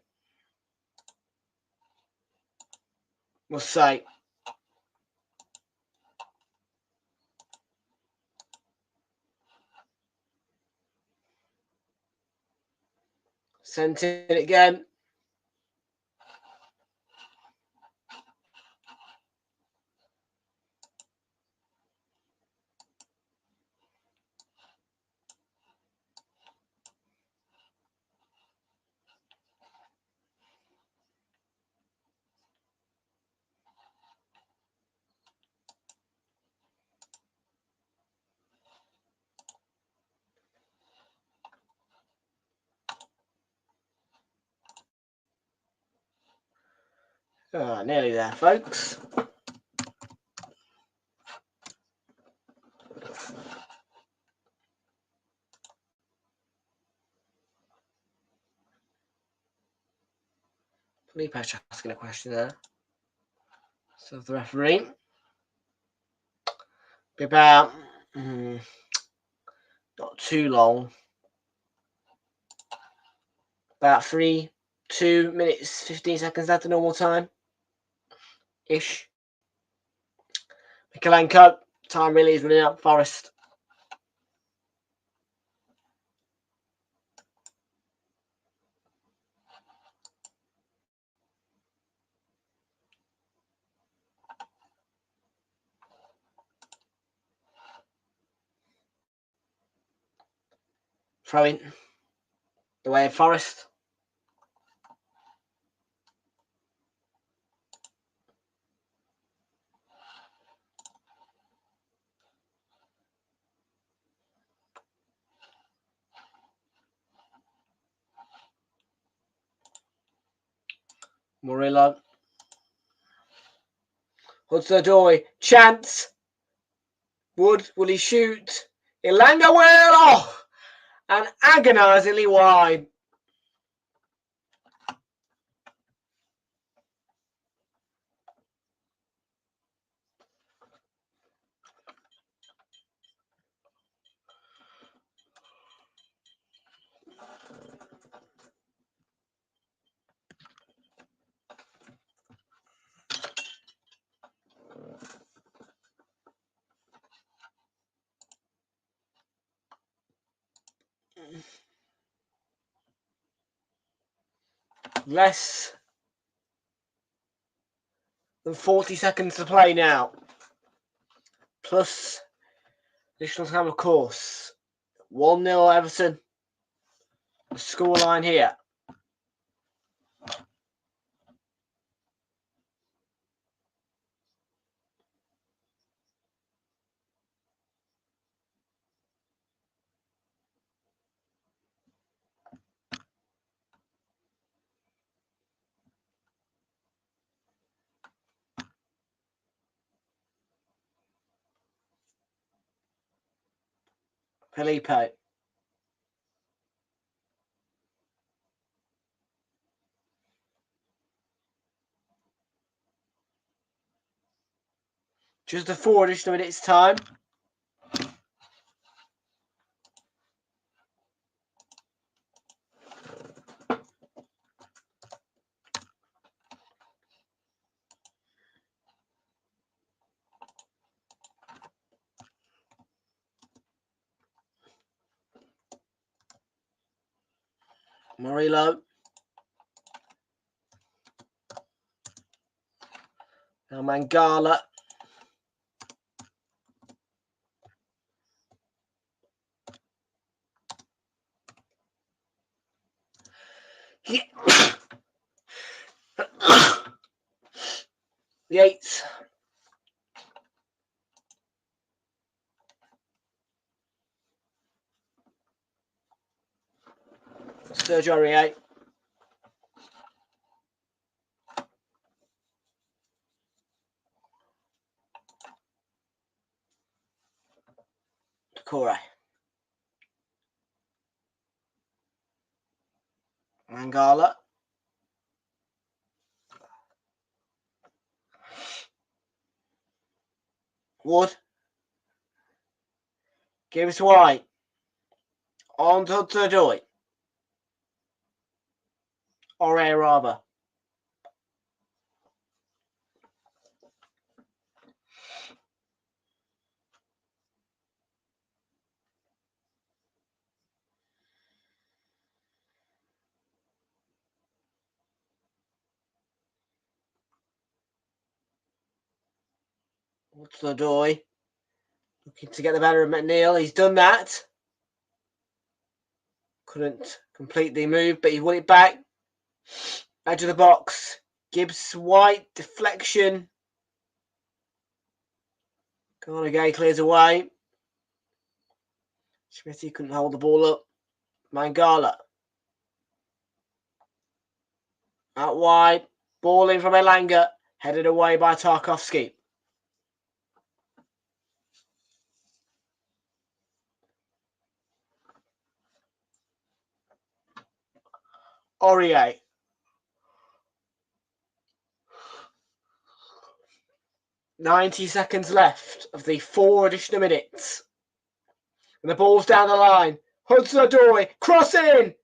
Must say. Sent it again. Oh, nearly there, folks. Felipe asking a question there. So the referee. Be about not too long. About 2 minutes, 15 seconds after normal time. Ish. Mikalenko. Time really is running out. Forest. Throwing. The way of Forest. Murillo. Hudson-Odoi. Chance. Will he shoot? Ilanga well and agonisingly wide. Less than 40 seconds to play now. Plus additional time, of course. 1-0 Everton. The scoreline here. Felipe. Just a 4 additional minutes time. Murillo. Now Mangala. Yates. Sergio Aurier. Corey. Mangala. Wood. Gives White. On to Hudson-Odoi. Aurier rather. What's the doy? Looking to get the better of McNeil. He's done that. Couldn't complete the move, but he won it back. Edge of the box. Gibbs White. Deflection. Carnegie clears away. Smithy couldn't hold the ball up. Mangala. Out wide. Ball in from Elanga. Headed away by Tarkovsky. Aurier. "90 seconds left of the 4 additional minutes. And the ball's down the line. Hudson-Odoi. Cross in!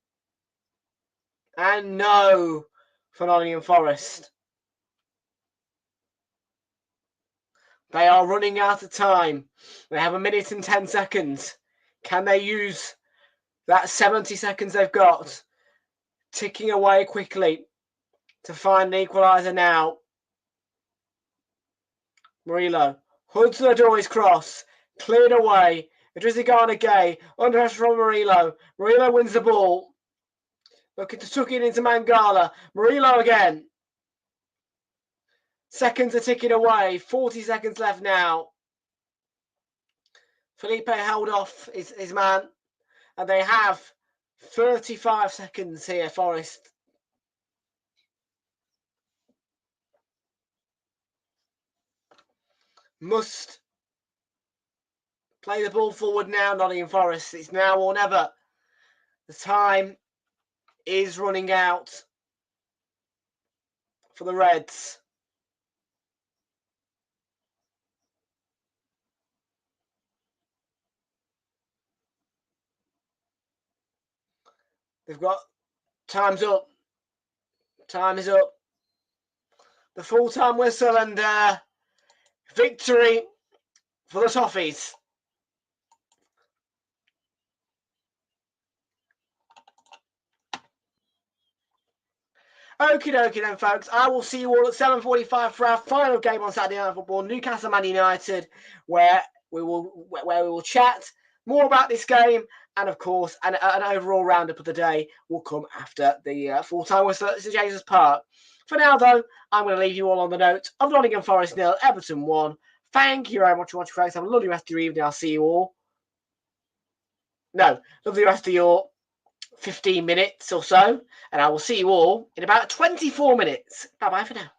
And no for Nottingham Forest. They are running out of time. They have 1 minute and 10 seconds. Can they use that 70 seconds they've got? Ticking away quickly to find an equaliser now. Murillo. Hudson-Odoi's cross. Cleared away. Idrissa Gay. Under pressure from Murillo. Murillo wins the ball. Looking to tuck it into Mangala. Murillo again. Seconds are ticking away. 40 seconds left now. Felipe held off his man. And they have 35 seconds here, Forest. Must play the ball forward now, Nottingham Forest. It's now or never. The time is running out for the Reds. They've got time's up. Time is up. The full-time whistle and victory for the Toffees. Okie dokie then, folks. I will see you all at 7:45 for our final game on Saturday Night Football, Newcastle Man United, where we will chat more about this game, and of course, an overall roundup of the day will come after the full-time whistle at St James's Park. For now, though, I'm going to leave you all on the note of Nottingham Forest 0, Everton 1. Thank you very much for watching, folks. Have a lovely rest of your evening. I'll see you all. No, lovely rest of your 15 minutes or so, and I will see you all in about 24 minutes. Bye-bye for now.